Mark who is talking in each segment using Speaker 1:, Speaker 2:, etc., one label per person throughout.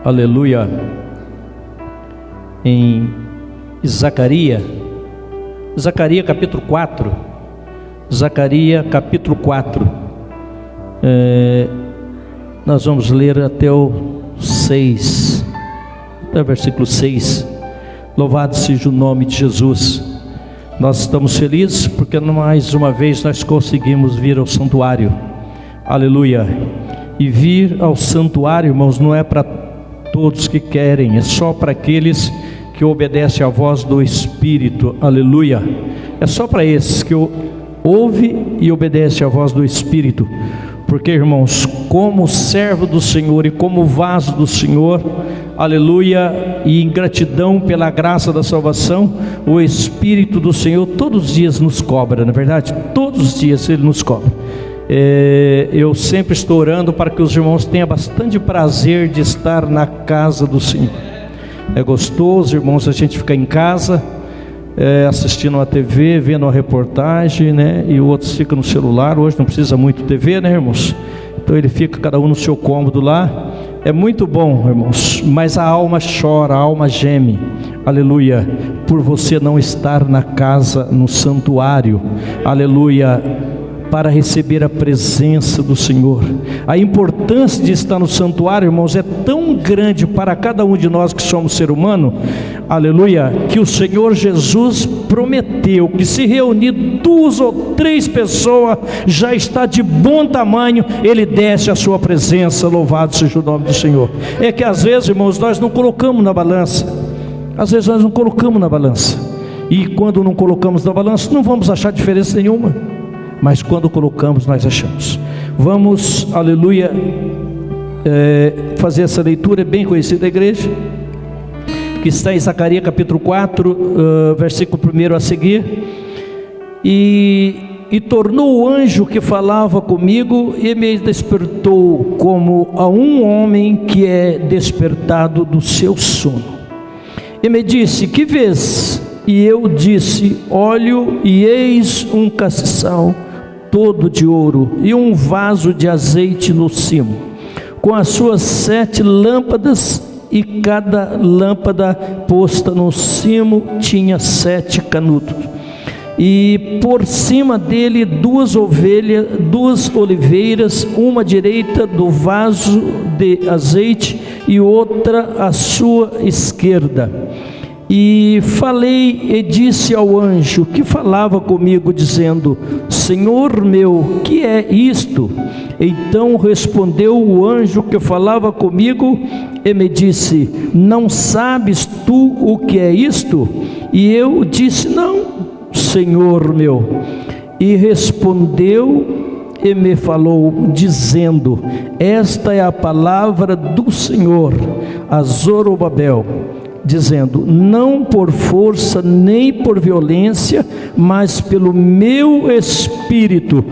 Speaker 1: aleluia, em Zacarias capítulo 4, Zacarias capítulo 4, nós vamos ler até o 6, até o versículo 6, louvado seja o nome de Jesus. Nós estamos felizes porque mais uma vez nós conseguimos vir ao santuário, aleluia. E vir ao santuário, irmãos, não é para todos que querem, é só para aqueles que obedecem à voz do Espírito, aleluia. É só para esses que ouvem e obedecem à voz do Espírito, porque, irmãos, como servo do Senhor e como vaso do Senhor, aleluia, e em gratidão pela graça da salvação, o Espírito do Senhor todos os dias nos cobra, na verdade, todos os dias Ele nos cobra. Eu sempre estou orando para que os irmãos tenham bastante prazer de estar na casa do Senhor. É gostoso, irmãos, a gente ficar em casa, assistindo a TV, vendo uma reportagem, né? E outros ficam no celular. Hoje não precisa muito TV, né, irmãos? Então ele fica cada um no seu cômodo lá. É muito bom, irmãos, mas a alma chora, a alma geme, aleluia, por você não estar na casa, no santuário, aleluia, para receber a presença do Senhor. A importância de estar no santuário, irmãos, é tão grande para cada um de nós que somos ser humano, aleluia, que o Senhor Jesus prometeu que se reunir 2 ou 3 pessoas, já está de bom tamanho, Ele desce a sua presença, louvado seja o nome do Senhor. É que às vezes, irmãos, nós não colocamos na balança, e quando não colocamos na balança, não vamos achar diferença nenhuma, mas quando colocamos, nós achamos. Vamos, aleluia, fazer essa leitura bem conhecida da igreja, que está em Zacarias capítulo 4, versículo 1 a seguir. E tornou o anjo que falava comigo, e me despertou como a um homem que é despertado do seu sono, e me disse: que vês? E eu disse: olho, e eis um castiçal todo de ouro, e um vaso de azeite no cimo, com as suas 7 lâmpadas, e cada lâmpada posta no cimo tinha 7 canudos, e por cima dele 2 oliveiras, uma à direita do vaso de azeite e outra à sua esquerda. E falei e disse ao anjo que falava comigo, dizendo: Senhor meu, que é isto? Então respondeu o anjo que falava comigo e me disse: não sabes tu o que é isto? E eu disse: não, Senhor meu. E respondeu e me falou, dizendo: esta é a palavra do Senhor a Zorobabel, dizendo: não por força nem por violência, mas pelo meu espírito,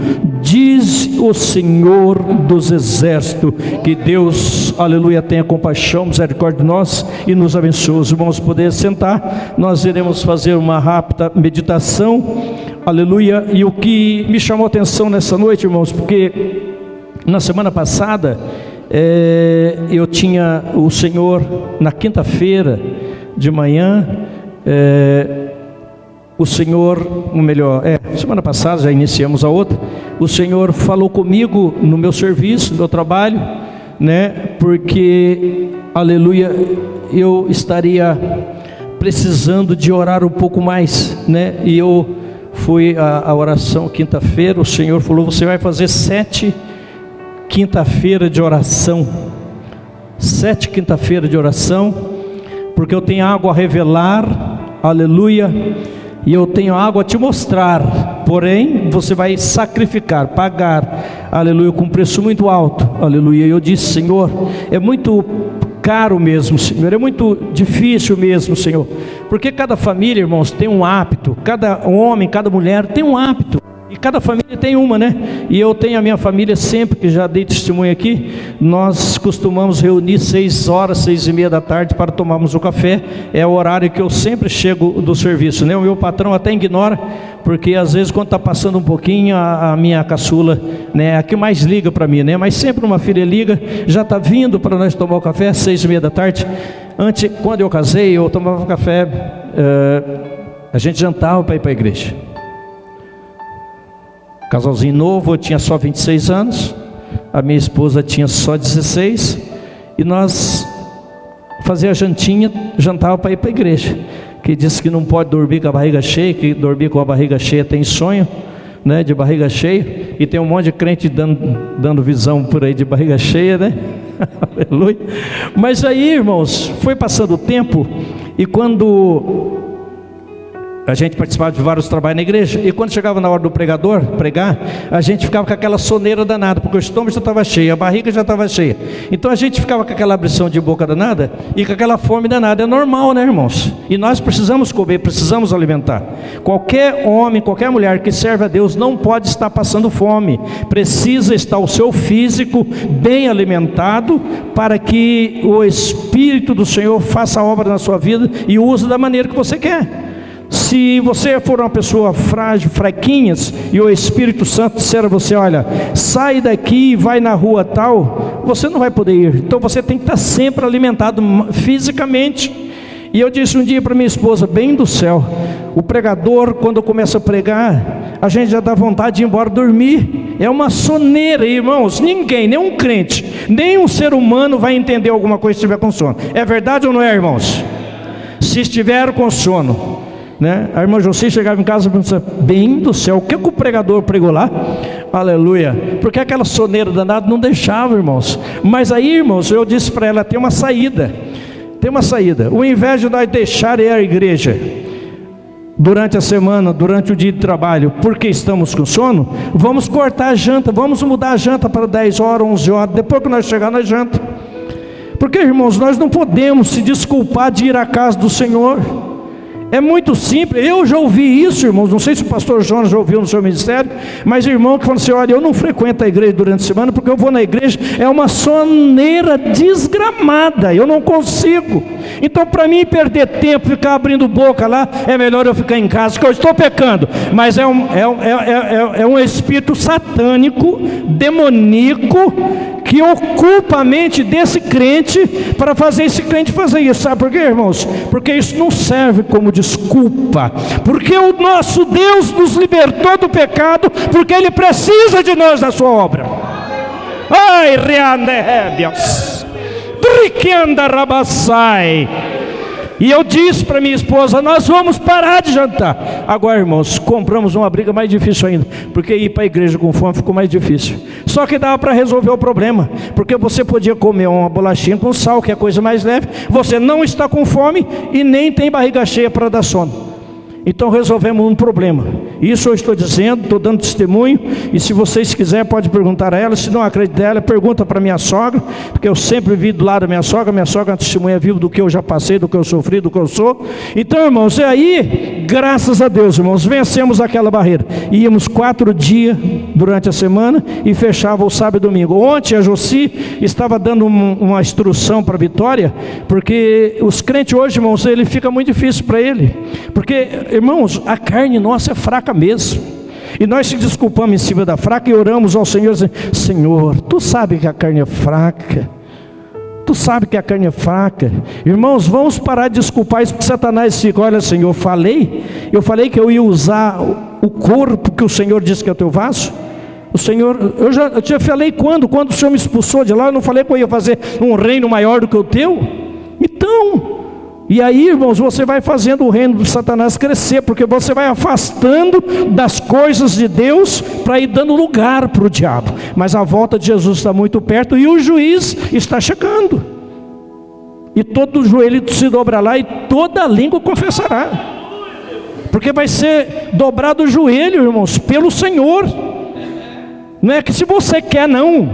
Speaker 1: diz o Senhor dos exércitos. Que Deus, aleluia, tenha compaixão, misericórdia de nós e nos abençoe. Os irmãos poderem sentar, nós iremos fazer uma rápida meditação, aleluia. E o que me chamou a atenção nessa noite, irmãos, porque na semana passada eu tinha o Senhor, na quinta-feira de manhã, o Senhor, ou melhor, semana passada já iniciamos a outra, o Senhor falou comigo no meu serviço, no meu trabalho, né, porque, aleluia, eu estaria precisando de orar um pouco mais, né, e eu fui à oração quinta-feira. O Senhor falou: você vai fazer 7 quinta-feira de oração, 7 quinta-feira de oração, porque eu tenho algo a revelar, aleluia, e eu tenho algo a te mostrar, porém você vai sacrificar, pagar, aleluia, com um preço muito alto, aleluia. E eu disse: Senhor, é muito caro mesmo, Senhor, é muito difícil mesmo, Senhor, porque cada família, irmãos, tem um hábito, cada homem, cada mulher tem um hábito, E cada família tem uma, né? E eu tenho a minha família sempre, que já dei testemunho aqui, nós costumamos reunir 6 horas, 6:30 da tarde para tomarmos o café. É o horário que eu sempre chego do serviço, né? O meu patrão até ignora, porque às vezes quando está passando um pouquinho, a minha caçula, né, a que mais liga para mim, né? Mas sempre uma filha liga, já está vindo para nós tomar o café, 6:30 da tarde. Antes, quando eu casei, eu tomava café, a gente jantava para ir para a igreja. Casalzinho novo, eu tinha só 26 anos, a minha esposa tinha só 16, e nós fazia jantinha, jantava para ir para a igreja. Que diz que não pode dormir com a barriga cheia, que dormir com a barriga cheia tem sonho, né, de barriga cheia, e tem um monte de crente dando visão por aí de barriga cheia, né? Aleluia. Mas aí, irmãos, foi passando o tempo, e quando a gente participava de vários trabalhos na igreja, e quando chegava na hora do pregador pregar, a gente ficava com aquela soneira danada, porque o estômago já estava cheio, a barriga já estava cheia. Então a gente ficava com aquela abrição de boca danada e com aquela fome danada. É normal, né, irmãos? E nós precisamos comer, precisamos alimentar. Qualquer homem, qualquer mulher que serve a Deus não pode estar passando fome. Precisa estar o seu físico bem alimentado, para que o Espírito do Senhor faça a obra na sua vida e use da maneira que você quer. Se você for uma pessoa frágil, fraquinhas, e o Espírito Santo disser a você: olha, sai daqui e vai na rua tal, você não vai poder ir. Então você tem que estar sempre alimentado fisicamente. E eu disse um dia para minha esposa, bem do céu, o pregador, quando começa a pregar, a gente já dá vontade de ir embora dormir. É uma soneira, irmãos. Ninguém, nem um crente, nem um ser humano vai entender alguma coisa se estiver com sono. É verdade ou não é, irmãos? Se estiver com sono, né? A irmã Josi chegava em casa e pensava, bem do céu, o que o pregador pregou lá? Aleluia. Porque aquela soneira danada não deixava, irmãos. Mas aí, irmãos, eu disse para ela, tem uma saída. Tem uma saída. Ao invés de nós deixar ir à igreja durante a semana, durante o dia de trabalho, porque estamos com sono, vamos cortar a janta, vamos mudar a janta para 10 horas, 11 horas, depois que nós chegar na janta. Porque, irmãos, nós não podemos se desculpar de ir à casa do Senhor. É muito simples. Eu já ouvi isso, irmãos. Não sei se o pastor Jonas já ouviu no seu ministério, mas irmão que falou assim: olha, eu não frequento a igreja durante a semana, porque eu vou na igreja, é uma soneira desgramada, eu não consigo. Então, para mim perder tempo, ficar abrindo boca lá, é melhor eu ficar em casa, porque eu estou pecando. Mas é um espírito satânico, demoníaco, que ocupa a mente desse crente, para fazer esse crente fazer isso. Sabe por quê, irmãos? Porque isso não serve como desculpa, porque o nosso Deus nos libertou do pecado, porque Ele precisa de nós na sua obra. Ai, reande rébias, briquenda rabassai. E eu disse para minha esposa, nós vamos parar de jantar. Agora, irmãos, compramos uma briga mais difícil ainda, porque ir para a igreja com fome ficou mais difícil. Só que dava para resolver o problema, porque você podia comer uma bolachinha com sal, que é a coisa mais leve. Você não está com fome e nem tem barriga cheia para dar sono. Então resolvemos um problema. Isso eu estou dizendo, estou dando testemunho. E se vocês quiserem, pode perguntar a ela. Se não acreditar ela, pergunta para minha sogra, porque eu sempre vivi do lado da minha sogra. Minha sogra é uma testemunha viva do que eu já passei, do que eu sofri, do que eu sou. Então, irmãos, aí, graças a Deus, irmãos, vencemos aquela barreira. Íamos 4 dias durante a semana e fechava o sábado e domingo. Ontem a Josi estava dando uma instrução para a Vitória, porque os crentes hoje, irmãos, ele fica muito difícil para ele, porque, irmãos, a carne nossa é fraca mesmo, e nós se desculpamos em cima da fraca e oramos ao Senhor, dizendo, Senhor, Tu sabe que a carne é fraca, Tu sabe que a carne é fraca. Irmãos, vamos parar de desculpar isso, porque Satanás fica, olha, Senhor, eu falei que eu ia usar o corpo que o Senhor disse que é o teu vaso. O Senhor, eu te falei quando o Senhor me expulsou de lá, eu não falei que eu ia fazer um reino maior do que o teu? Então, e aí, irmãos, você vai fazendo o reino de Satanás crescer, porque você vai afastando das coisas de Deus, para ir dando lugar para o diabo. Mas a volta de Jesus está muito perto, e o juiz está chegando, e todo joelho se dobrará, e toda língua confessará, porque vai ser dobrado o joelho, irmãos, pelo Senhor. Não é que se você quer, não,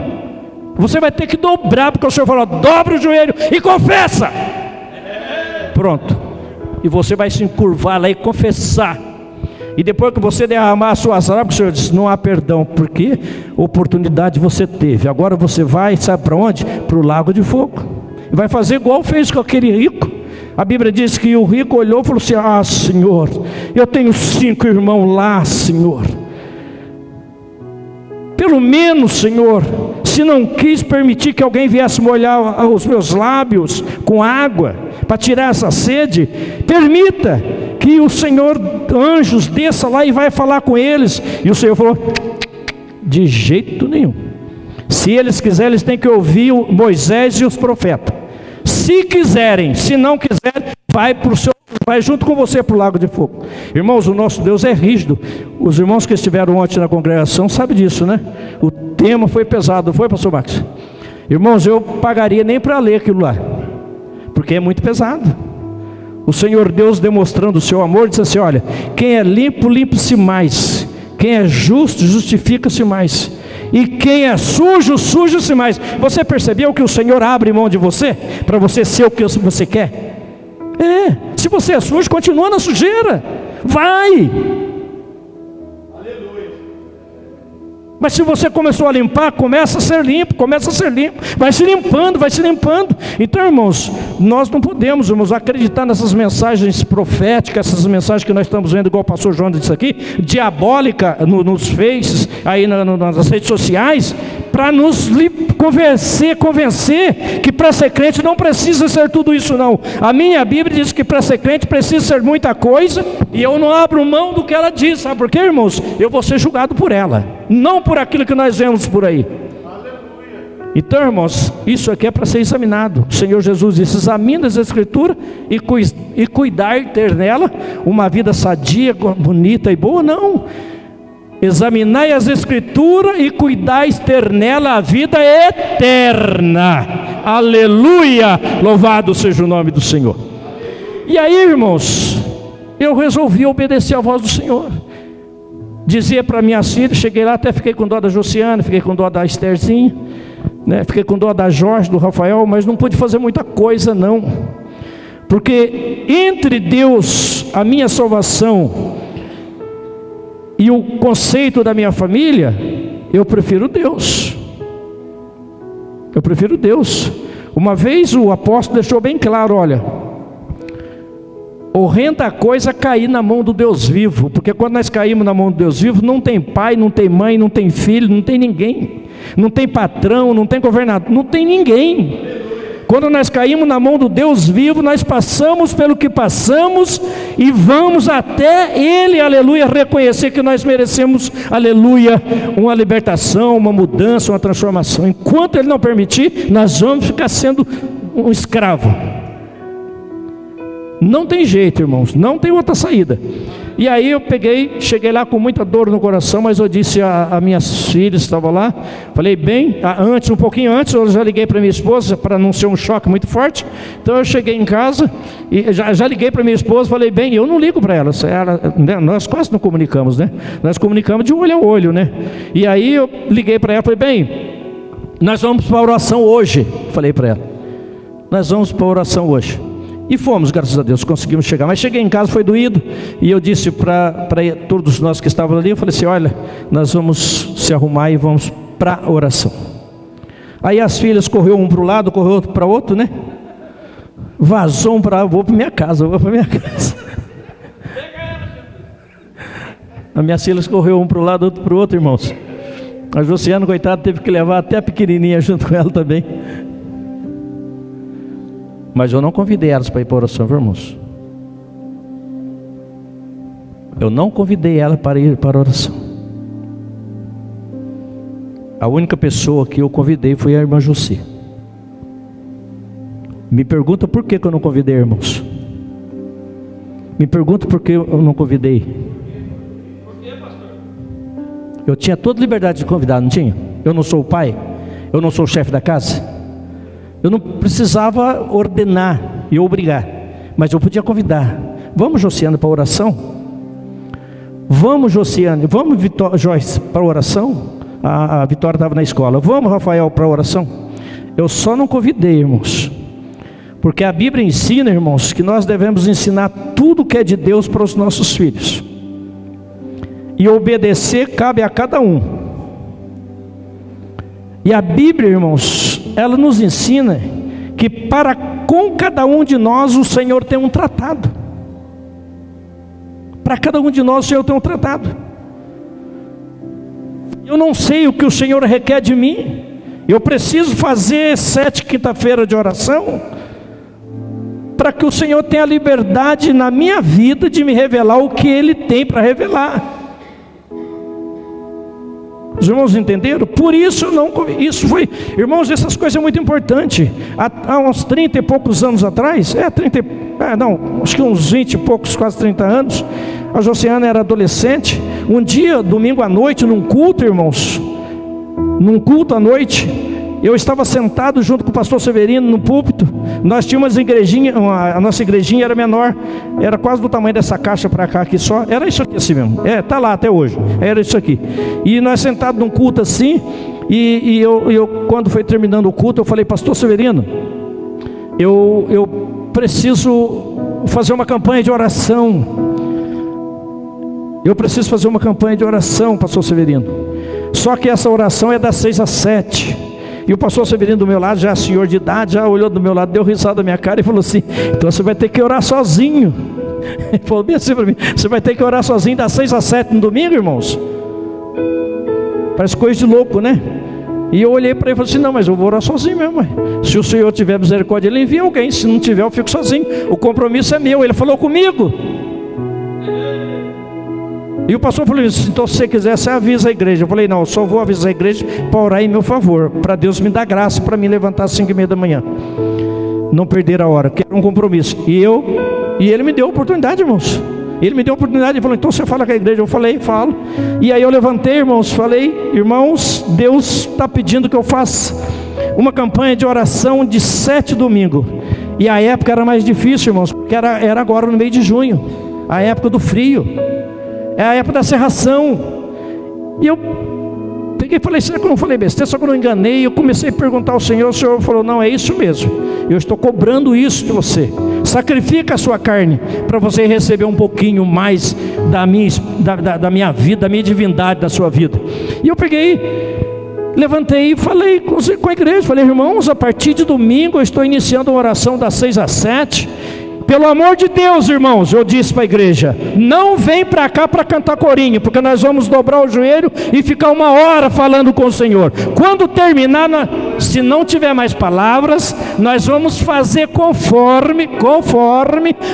Speaker 1: você vai ter que dobrar, porque o Senhor falou, dobra o joelho e confessa. Pronto, e você vai se encurvar lá e confessar. E depois que você derramar as suas lágrimas, o Senhor diz: não há perdão, porque oportunidade você teve. Agora você vai, sabe para onde? Para o lago de fogo. E vai fazer igual fez com aquele rico. A Bíblia diz que o rico olhou e falou assim: ah, Senhor, eu tenho 5 irmãos lá, Senhor. Pelo menos, Senhor, se não quis permitir que alguém viesse molhar os meus lábios com água, para tirar essa sede, permita que o Senhor, anjos, desça lá e vai falar com eles. E o Senhor falou: de jeito nenhum. Se eles quiserem, eles têm que ouvir Moisés e os profetas. Se quiserem, se não quiserem, vai junto com você para o lago de fogo. Irmãos, o nosso Deus é rígido. Os irmãos que estiveram ontem na congregação sabem disso, né? O tema foi pesado, não foi, pastor Max? Irmãos, eu pagaria nem para ler aquilo lá, porque é muito pesado. O Senhor Deus, demonstrando o seu amor, disse assim: olha, quem é limpo, limpe-se mais. Quem é justo, justifica-se mais. E quem é sujo, suja-se mais. Você percebeu que o Senhor abre mão de você, para você ser o que você quer? Se você é sujo, continua na sujeira. Vai. Mas se você começou a limpar, começa a ser limpo, vai se limpando. Então, irmãos, nós não podemos, irmãos, acreditar nessas mensagens proféticas, essas mensagens que nós estamos vendo, igual o pastor João disse aqui, diabólica nos faces, aí nas redes sociais, para nos convencer que para ser crente não precisa ser tudo isso não. A minha Bíblia diz que para ser crente precisa ser muita coisa, e eu não abro mão do que ela diz. Sabe por quê, irmãos? Eu vou ser julgado por ela, não por aquilo que nós vemos por aí. Então, irmãos, isso aqui é para ser examinado. O Senhor Jesus disse: examina as Escrituras e cuidar, ter nela uma vida sadia, bonita e boa. Não, examinai as Escrituras e cuidais ter nela a vida eterna. Aleluia, louvado seja o nome do Senhor. E aí, irmãos, eu resolvi obedecer a voz do Senhor. Dizia para minha filha, cheguei lá, até fiquei com dó da Josiana, fiquei com dó da Estherzinha, né? Fiquei com dó da Jorge, do Rafael, mas não pude fazer muita coisa não, porque entre Deus, a minha salvação e o conceito da minha família, eu prefiro Deus. Uma vez o apóstolo deixou bem claro: olha, horrenda coisa cair na mão do Deus vivo, porque quando nós caímos na mão do Deus vivo, não tem pai, não tem mãe, não tem filho, não tem ninguém, não tem patrão, não tem governador, não tem ninguém. Quando nós caímos na mão do Deus vivo, nós passamos pelo que passamos e vamos até Ele, aleluia, reconhecer que nós merecemos, aleluia, uma libertação, uma mudança, uma transformação. Enquanto Ele não permitir, nós vamos ficar sendo um escravo. Não tem jeito, irmãos, não tem outra saída. E aí eu cheguei lá com muita dor no coração, mas eu disse a minhas filhas, estavam lá, falei: bem, um pouquinho antes, eu já liguei para minha esposa, para não ser um choque muito forte. Então eu cheguei em casa, e já liguei para minha esposa, falei: bem, eu não ligo para ela, nós quase não comunicamos, né? Nós comunicamos de olho a olho, né? E aí eu liguei para ela, falei: bem, nós vamos para a oração hoje. Falei para ela: nós vamos para a oração hoje. E fomos, graças a Deus, conseguimos chegar. Mas cheguei em casa, foi doído. E eu disse para todos nós que estavam ali, eu falei assim: olha, nós vamos se arrumar e vamos para a oração. Aí as filhas correu um para o lado, correu outro para o outro, né? Vazou um para, vou para minha casa. As minhas filhas correu um para o lado, outro para o outro, irmãos. A Josiana, coitada, teve que levar até a pequenininha junto com ela também. Mas eu não convidei elas para ir para a oração, viu, irmãos? Eu não convidei ela para ir para a oração. A única pessoa que eu convidei foi a irmã José. Me pergunta por que eu não convidei, irmãos. Me pergunta por que eu não convidei. Por que, pastor? Eu tinha toda liberdade de convidar, não tinha? Eu não sou o pai, eu não sou o chefe da casa. Eu não precisava ordenar e obrigar, mas eu podia convidar. Vamos, Josiane, para a oração? Vamos, Josiane, vamos, Joyce, para a oração? A Vitória estava na escola. Vamos, Rafael, para a oração? Eu só não convidei, irmãos, porque a Bíblia ensina, irmãos, que nós devemos ensinar tudo que é de Deus para os nossos filhos. e obedecer cabe a cada um. E a Bíblia, irmãos, ela nos ensina que para com cada um de nós o Senhor tem um tratado. Para cada um de nós o Senhor tem um tratado. Eu não sei o que o Senhor requer de mim. Eu preciso fazer 7 quinta-feiras de oração, para que o Senhor tenha liberdade na minha vida de me revelar o que Ele tem para revelar. Os irmãos entenderam? Por isso isso foi, irmãos, essas coisas são muito importantes. Há uns 30 e poucos anos atrás, acho que uns 20 e poucos, quase 30 anos, a Josiana era adolescente. Um dia, domingo à noite, num culto, irmãos, num culto à noite, eu estava sentado junto com o pastor Severino no púlpito. Nós tínhamos a nossa igrejinha era menor, era quase do tamanho dessa caixa para cá aqui só, era isso aqui assim mesmo, tá lá até hoje, era isso aqui. E nós sentados num culto assim, e eu quando foi terminando o culto, eu falei: pastor Severino, eu preciso fazer uma campanha de oração. Eu preciso fazer uma campanha de oração, pastor Severino. Só que essa oração é das 6 às 7. E o pastor Severino do meu lado, já senhor de idade, já olhou do meu lado, deu risada da minha cara e falou assim: então você vai ter que orar sozinho. Ele falou bem assim para mim: você vai ter que orar sozinho das 6 às 7 no domingo, irmãos. Parece coisa de louco, né? E eu olhei para ele e falei assim: não, mas eu vou orar sozinho mesmo. Se o Senhor tiver misericórdia, Ele envia alguém. Se não tiver, eu fico sozinho. O compromisso é meu. Ele falou comigo. E o pastor falou isso: então se você quiser, você avisa a igreja. Eu falei: não, eu só vou avisar a igreja para orar em meu favor, para Deus me dar graça para me levantar às 5:30 da manhã, não perder a hora, que era um compromisso. E ele me deu a oportunidade, irmãos. Ele me deu a oportunidade, ele falou: então você fala com a igreja. Eu falei: falo. E aí eu levantei, irmãos, falei: irmãos, Deus está pedindo que eu faça uma campanha de oração de 7 domingos. E a época era mais difícil, irmãos, porque era agora no meio de junho, a época do frio, é a época da serração. E eu peguei e falei: será que eu não falei besteira? Só que eu não enganei. Eu comecei a perguntar ao Senhor. O Senhor falou: não, é isso mesmo, eu estou cobrando isso de você. Sacrifica a sua carne para você receber um pouquinho mais da minha vida, da minha divindade, da sua vida. E eu peguei, levantei e falei com a igreja. Falei: irmãos, a partir de domingo eu estou iniciando uma oração das 6 às 7. Pelo amor de Deus, irmãos, eu disse para a igreja: não vem para cá para cantar corinho, porque nós vamos dobrar o joelho e ficar 1 hora falando com o Senhor. Quando terminar, se não tiver mais palavras, nós vamos fazer conforme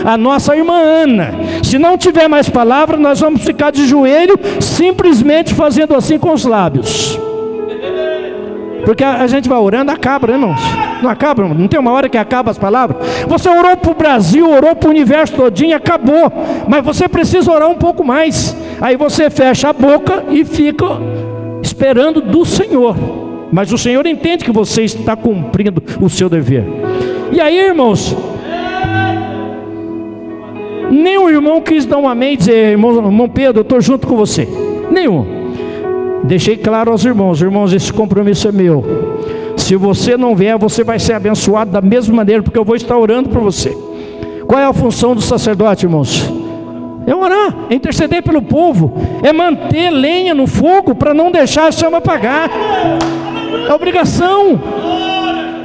Speaker 1: a nossa irmã Ana. Se não tiver mais palavras, nós vamos ficar de joelho, simplesmente fazendo assim com os lábios. Porque a gente vai orando, acaba, né, irmãos? Não acaba, não tem uma hora que acaba as palavras. Você orou para o Brasil, orou para o universo todinho, acabou. Mas você precisa orar um pouco mais. Aí você fecha a boca e fica esperando do Senhor. Mas o Senhor entende que você está cumprindo o seu dever. E aí, irmãos, nenhum irmão quis dar um amém e dizer: irmão Pedro, eu estou junto com você. Nenhum. Deixei claro aos irmãos: irmãos, esse compromisso é meu. Se você não vier, você vai ser abençoado da mesma maneira, porque eu vou estar orando por você. Qual é a função do sacerdote, irmãos? É orar, é interceder pelo povo, é manter lenha no fogo para não deixar a chama apagar. É obrigação.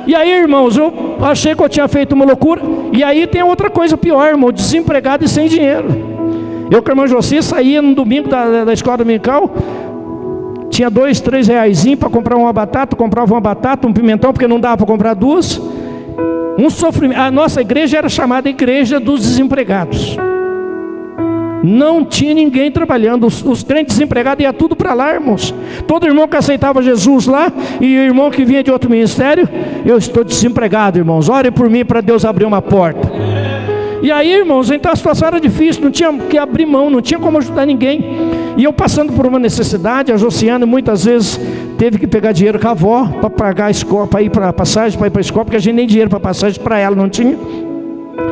Speaker 1: E aí, irmãos, eu achei que eu tinha feito uma loucura. E aí tem outra coisa pior, irmão: desempregado e sem dinheiro. Eu com a irmã Joci saía no domingo da escola dominical, tinha 2, 3 reaisinhos para comprar uma batata, comprava uma batata, um pimentão, porque não dava para comprar 2. Um sofrimento. A nossa igreja era chamada Igreja dos Desempregados. Não tinha ninguém trabalhando. Os crentes desempregados iam tudo para lá, irmãos. Todo irmão que aceitava Jesus lá, e o irmão que vinha de outro ministério: eu estou desempregado, irmãos, orem por mim para Deus abrir uma porta. E aí, irmãos, então a situação era difícil, não tinha que abrir mão, não tinha como ajudar ninguém. E eu passando por uma necessidade, a Josiana muitas vezes teve que pegar dinheiro com a avó para pagar a escola, para ir para a passagem, para ir para a escola, porque a gente nem dinheiro para passagem para ela não tinha.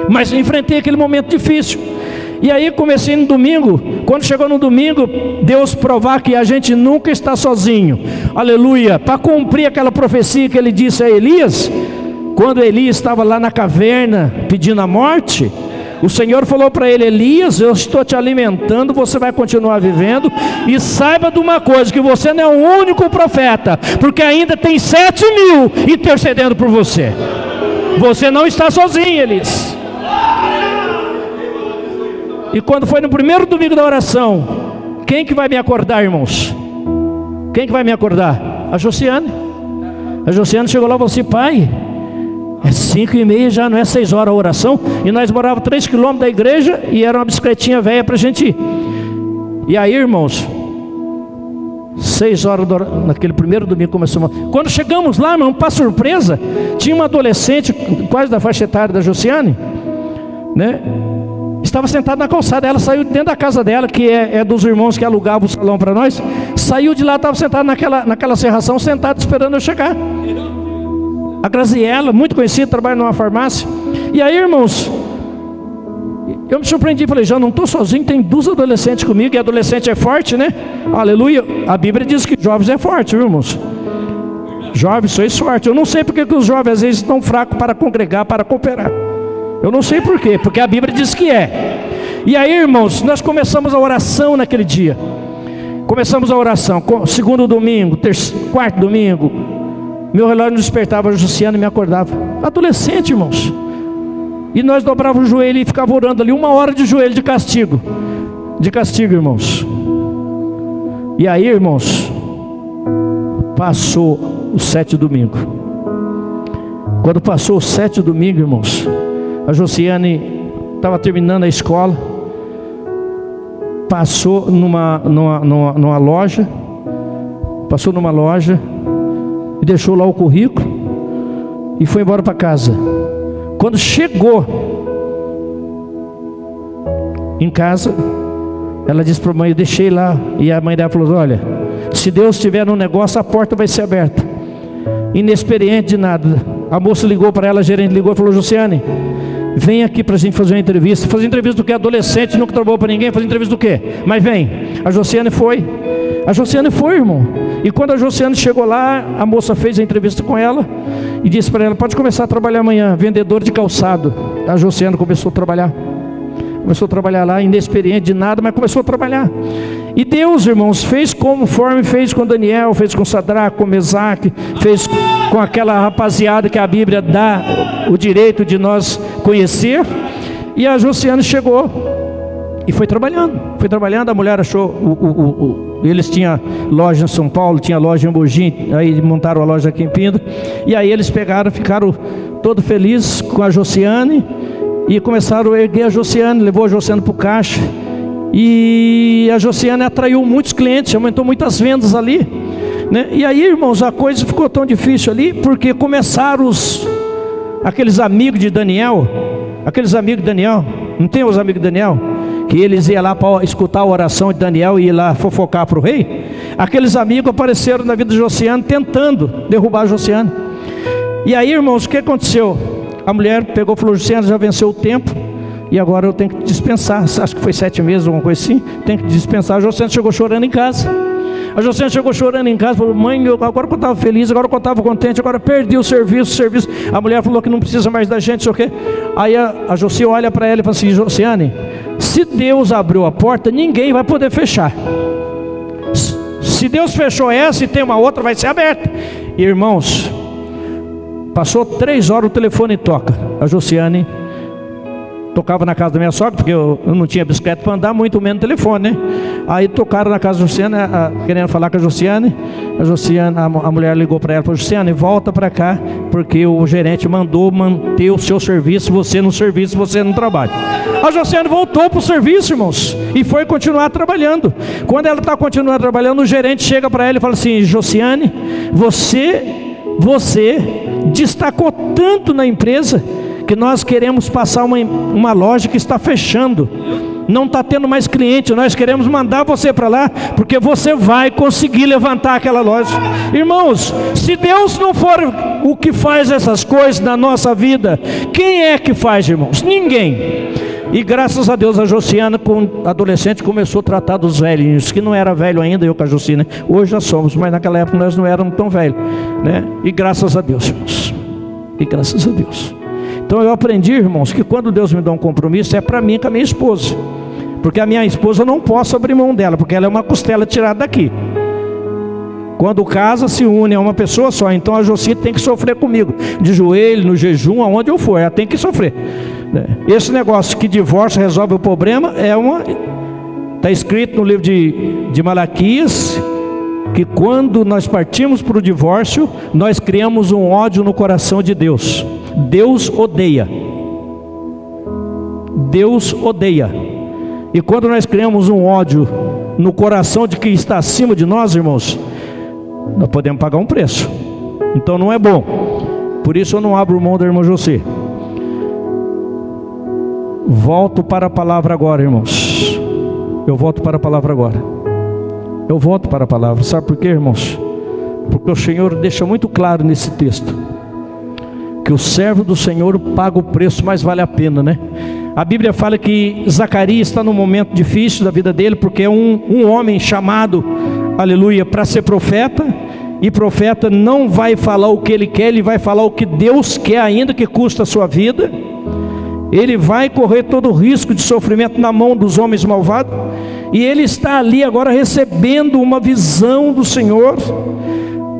Speaker 1: Mas eu enfrentei aquele momento difícil. E aí comecei no domingo. Quando chegou no domingo, Deus provar que a gente nunca está sozinho. Aleluia! Para cumprir aquela profecia que Ele disse a Elias, quando Elias estava lá na caverna pedindo a morte, O Senhor falou para ele: Elias, eu estou te alimentando, você vai continuar vivendo, e saiba de uma coisa, que você não é o único profeta, porque ainda tem 7.000 intercedendo por você. Você não está sozinho, Elias. E quando foi no primeiro domingo da oração, quem que vai me acordar, irmãos? Quem que vai me acordar? A Josiane. A Josiane chegou lá e falou assim: pai, é 5h30 já, não é 6 horas a oração? E nós morávamos 3 quilômetros da igreja, e era uma bicicletinha velha para a gente ir. E aí, irmãos, 6 horas naquele primeiro domingo começou. Quando chegamos lá, irmão, para surpresa, tinha uma adolescente, quase da faixa etária da Josiane, né? Estava sentada na calçada. Ela saiu dentro da casa dela, que é dos irmãos que alugavam o salão para nós. Saiu de lá, estava sentada naquela serração, sentada esperando eu chegar. A Graziella, muito conhecida, trabalha numa farmácia. E aí, irmãos, eu me surpreendi, falei: já não estou sozinho, tem 2 adolescentes comigo. E adolescente é forte, né? Aleluia. A Bíblia diz que jovens é forte, viu, irmãos? Jovens, sois fortes. Eu não sei porque que os jovens às vezes estão fracos para congregar, para cooperar. Eu não sei por quê, porque a Bíblia diz que é. E aí, irmãos, nós começamos a oração naquele dia. Começamos a oração, segundo domingo, quarto domingo. Meu relógio não despertava, a Josiane me acordava. Adolescente, irmãos. E nós dobrávamos o joelho e ficava orando ali 1 hora de joelho de castigo. De castigo, irmãos. E aí, irmãos, passou o 7º domingo. Quando passou o 7º domingo, irmãos, a Josiane estava terminando a escola, passou numa loja, e deixou lá o currículo e foi embora para casa. Quando chegou em casa, ela disse para a mãe: eu deixei lá. E a mãe dela falou: olha, se Deus estiver no negócio, a porta vai ser aberta. Inexperiente de nada, a moça ligou para ela, a gerente ligou e falou: Josiane, vem aqui para a gente fazer uma entrevista. Fazer entrevista do que? Adolescente, nunca trabalhou para ninguém. Fazer entrevista do que? Mas vem. A Josiane foi. A Josiane foi, irmão. E quando a Josiane chegou lá, a moça fez a entrevista com ela e disse para ela: pode começar a trabalhar amanhã, vendedor de calçado. A Josiane começou a trabalhar. Começou a trabalhar lá, inexperiente de nada, mas começou a trabalhar. E Deus, irmãos, fez conforme fez com Daniel, fez com Sadraque, com Mesaque, fez com aquela rapaziada que a Bíblia dá o direito de nós conhecer. E a Josiane chegou e foi trabalhando. A mulher achou, eles tinham loja em São Paulo, tinha loja em Mogi, aí montaram a loja aqui em Pinda. E aí eles ficaram todos felizes com a Josiane e começaram a erguer a Josiane, levou a Josiane para o caixa. E a Josiane atraiu muitos clientes, aumentou muitas vendas ali, né? E aí, irmãos, a coisa ficou tão difícil ali, porque começaram aqueles amigos de Daniel. Não tem os amigos de Daniel? Que eles iam lá para escutar a oração de Daniel e ir lá fofocar para o rei. Aqueles amigos apareceram na vida de Josiane, tentando derrubar a Josiane. E aí, irmãos, o que aconteceu? A mulher pegou e falou: Josiane, já venceu o tempo, e agora eu tenho que dispensar. Acho que foi 7 meses, alguma coisa assim. Tem que dispensar. A Josiane chegou chorando em casa. Falou: mãe, agora que eu estava feliz, agora que eu estava contente, agora perdi o serviço. A mulher falou que não precisa mais da gente, sei o quê. Aí a Josi olha para ela e fala assim: Josiane, se Deus abriu a porta, ninguém vai poder fechar. Se Deus fechou essa e tem uma outra, vai ser aberta. Irmãos, passou 3 horas, o telefone toca. A Josiane tocava na casa da minha sogra, porque eu não tinha bicicleta para andar, muito menos telefone, né? Aí tocaram na casa da Josiane, querendo falar com a Josiane. A mulher ligou para ela e falou: Josiane, volta para cá, porque o gerente mandou manter o seu serviço, você no serviço, você no trabalho. A Josiane voltou para o serviço, irmãos, e foi continuar trabalhando. Quando ela está continuando trabalhando, o gerente chega para ela e fala assim: Josiane, você destacou tanto na empresa, que nós queremos passar uma loja que está fechando, não está tendo mais cliente, nós queremos mandar você para lá, porque você vai conseguir levantar aquela loja. Irmãos, se Deus não for o que faz essas coisas na nossa vida, quem é que faz, irmãos? Ninguém. E graças a Deus, a Josiane, com adolescente, começou a tratar dos velhinhos, que não era velho ainda, eu com a Josiane, hoje já somos, mas naquela época nós não éramos tão velhos, né? E graças a Deus, irmãos, e graças a Deus. Então eu aprendi, irmãos, que quando Deus me dá um compromisso, é para mim com a minha esposa. Porque a minha esposa eu não posso abrir mão dela, porque ela é uma costela tirada daqui. Quando casa, se une a uma pessoa só. Então a Joci tem que sofrer comigo, de joelho, no jejum, aonde eu for, ela tem que sofrer. Esse negócio que divórcio resolve o problema, está escrito no livro de Malaquias, que quando nós partimos para o divórcio, nós criamos um ódio no coração de Deus. Deus odeia. Deus odeia. E quando nós criamos um ódio no coração de quem está acima de nós, irmãos, nós podemos pagar um preço. Então não é bom. Por isso eu não abro mão da irmã José. Volto para a palavra agora, irmãos. Eu volto para a palavra agora. Eu volto para a palavra. Sabe por quê, irmãos? Porque o Senhor deixa muito claro nesse texto que o servo do Senhor paga o preço, mas vale a pena, né? A Bíblia fala que Zacarias está num momento difícil da vida dele, porque é um homem chamado, aleluia, para ser profeta. E profeta não vai falar o que ele quer, ele vai falar o que Deus quer, ainda que custa a sua vida. Ele vai correr todo o risco de sofrimento na mão dos homens malvados. E ele está ali agora recebendo uma visão do Senhor,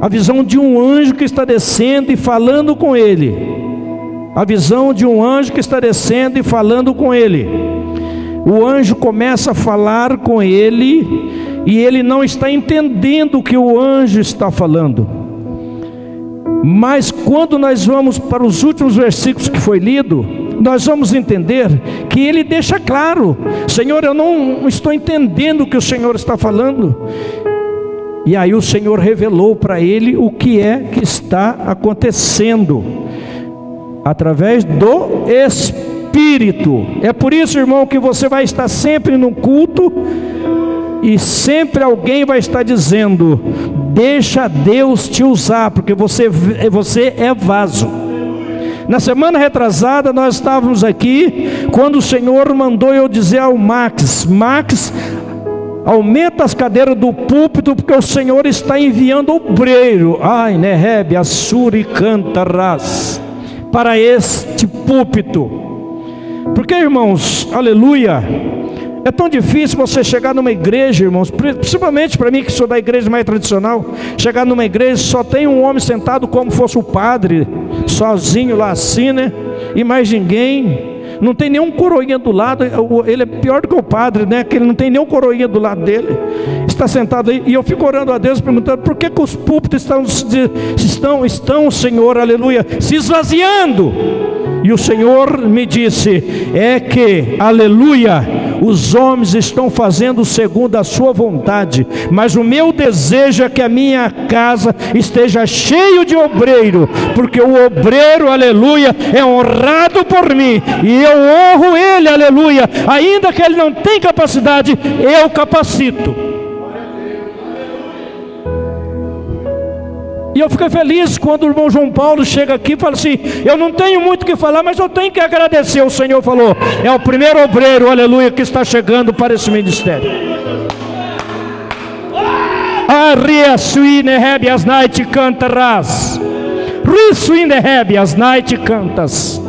Speaker 1: a visão de um anjo que está descendo e falando com ele. A visão de um anjo que está descendo e falando com ele. O anjo começa a falar com ele, e ele não está entendendo o que o anjo está falando. Mas quando nós vamos para os últimos versículos que foi lido, nós vamos entender que ele deixa claro: Senhor, eu não estou entendendo o que o Senhor está falando. E aí o Senhor revelou para ele o que é que está acontecendo, através do Espírito. É por isso, irmão, que você vai estar sempre no culto, e sempre alguém vai estar dizendo: deixa Deus te usar, porque você é vaso. Na semana retrasada nós estávamos aqui, quando o Senhor mandou eu dizer ao Max: aumenta as cadeiras do púlpito, porque o Senhor está enviando obreiro, Nehebe, Assuri, Cantarás, para este púlpito. Porque, irmãos, aleluia, é tão difícil você chegar numa igreja, irmãos, principalmente para mim que sou da igreja mais tradicional, chegar numa igreja só tem um homem sentado como fosse o padre, sozinho lá assim, né? E mais ninguém. Não tem nenhum coroinha do lado. Ele é pior do que o padre, né? Que ele não tem nenhum coroinha do lado dele. Está sentado aí, e eu fico orando a Deus, perguntando: por que os púlpitos estão, Senhor, aleluia, se esvaziando? E o Senhor me disse: é que, aleluia, os homens estão fazendo segundo a sua vontade, mas o meu desejo é que a minha casa esteja cheio de obreiro, porque o obreiro, aleluia, é honrado por mim, e eu honro ele, aleluia. Ainda que ele não tenha capacidade, eu capacito. E eu fico feliz quando o irmão João Paulo chega aqui e fala assim: eu não tenho muito o que falar, mas eu tenho que agradecer. O Senhor falou: é o primeiro obreiro, aleluia, que está chegando para esse ministério. Arria suine rebe as night cantarás. Risuine rebe as night cantas.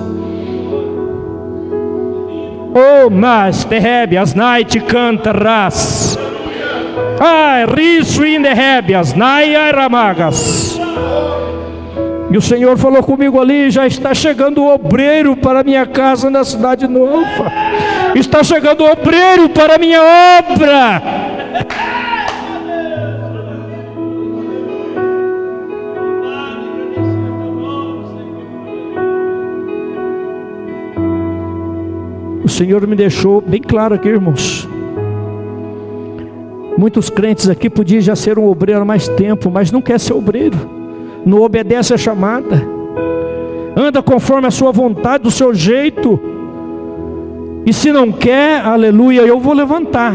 Speaker 1: Oh, mas te rebe as night cantarás. Risuine rebe as night ramagas. E o Senhor falou comigo ali: já está chegando o obreiro para a minha casa na cidade nova. Está chegando o obreiro para a minha obra. O Senhor me deixou bem claro aqui, irmãos. Muitos crentes aqui podiam já ser um obreiro há mais tempo, mas não quer ser obreiro, não obedece a chamada, anda conforme a sua vontade, do seu jeito. E se não quer, aleluia, eu vou levantar.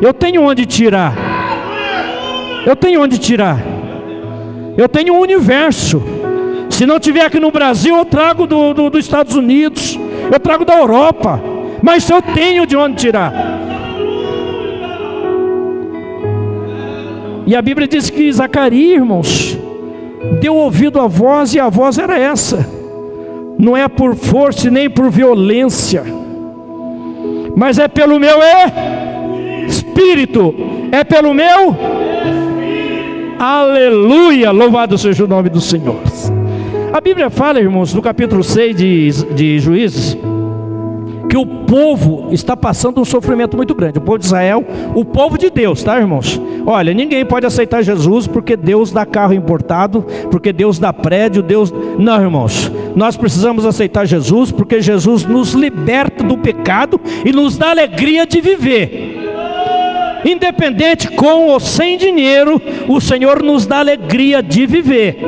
Speaker 1: Eu tenho onde tirar. Eu tenho onde tirar. Eu tenho um universo. Se não tiver aqui no Brasil, eu trago dos Estados Unidos, eu trago da Europa. Mas eu tenho de onde tirar. E a Bíblia diz que Zacarias, irmãos, deu ouvido à voz, e a voz era essa: não é por força e nem por violência, mas é pelo meu Espírito, é pelo meu aleluia, louvado seja o nome do Senhor. A Bíblia fala, irmãos, no capítulo 6 de Juízes, que o povo está passando um sofrimento muito grande. O povo de Israel, o povo de Deus, tá, irmãos? Olha, ninguém pode aceitar Jesus porque Deus dá carro importado, porque Deus dá prédio, Não, irmãos, nós precisamos aceitar Jesus porque Jesus nos liberta do pecado e nos dá alegria de viver. Independente com ou sem dinheiro, o Senhor nos dá alegria de viver.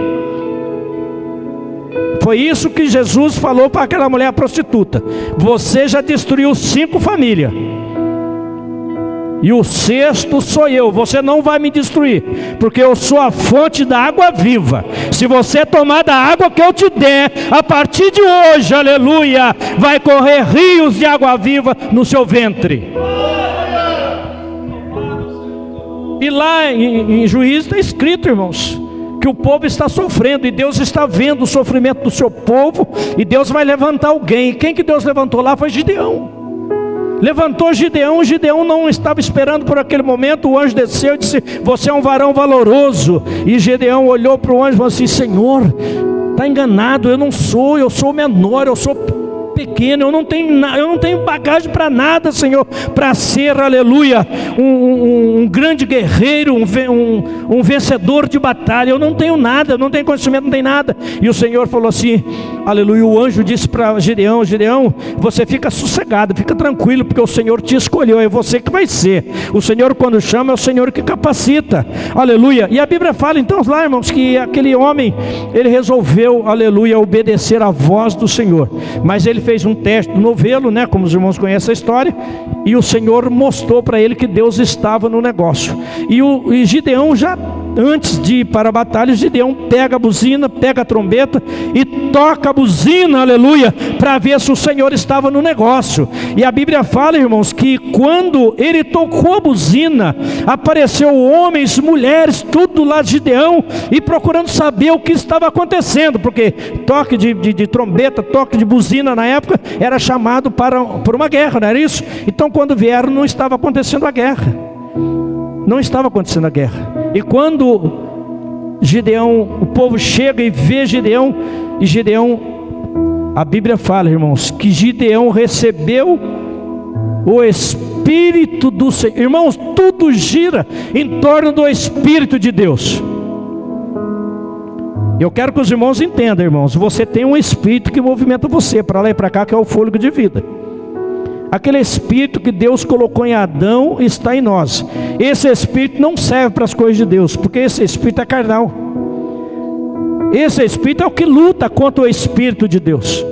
Speaker 1: Foi isso que Jesus falou para aquela mulher prostituta: você já destruiu 5 famílias, e o 6º sou eu. Você não vai me destruir, porque eu sou a fonte da água viva. Se você tomar da água que eu te der, a partir de hoje, aleluia, vai correr rios de água viva no seu ventre. E lá em Juízes está escrito, irmãos, que o povo está sofrendo, e Deus está vendo o sofrimento do seu povo, e Deus vai levantar alguém. E quem que Deus levantou lá foi Gideão. Levantou Gideão. Gideão não estava esperando por aquele momento. O anjo desceu e disse: você é um varão valoroso. E Gideão olhou para o anjo e falou assim: Senhor, está enganado, eu não sou, eu sou menor, eu sou pequeno, eu não tenho bagagem para nada, Senhor, para ser, aleluia, um grande guerreiro, um vencedor de batalha. Eu não tenho nada, eu não tenho conhecimento, não tenho nada. E o Senhor falou assim, aleluia, o anjo disse para Gideão: Gideão, você fica sossegado, fica tranquilo, porque o Senhor te escolheu, é você que vai ser. O Senhor, quando chama, é o Senhor que capacita, aleluia. E a Bíblia fala então lá, irmãos, que aquele homem, ele resolveu, aleluia, obedecer à voz do Senhor. Mas ele fez um teste do novelo, né, como os irmãos conhecem a história, e o Senhor mostrou para ele que Deus estava no negócio. E Gideão, já antes de ir para a batalha, Gideão pega a buzina, pega a trombeta e toca a buzina, aleluia, para ver se o Senhor estava no negócio. E a Bíblia fala, irmãos, que quando ele tocou a buzina, apareceu homens, mulheres, tudo do lado de Gideão, e procurando saber o que estava acontecendo, porque toque de trombeta, toque de buzina na época era chamado por uma guerra, não era isso? Então quando vieram, não estava acontecendo a guerra, não estava acontecendo a guerra. E quando Gideão, o povo chega e vê Gideão, e Gideão, a Bíblia fala, irmãos, que Gideão recebeu o Espírito do Senhor. Irmãos, tudo gira em torno do Espírito de Deus. Eu quero que os irmãos entendam, irmãos, você tem um Espírito que movimenta você para lá e para cá, que é o fôlego de vida. Aquele Espírito que Deus colocou em Adão está em nós. Esse Espírito não serve para as coisas de Deus, porque esse Espírito é carnal. Esse Espírito é o que luta contra o Espírito de Deus.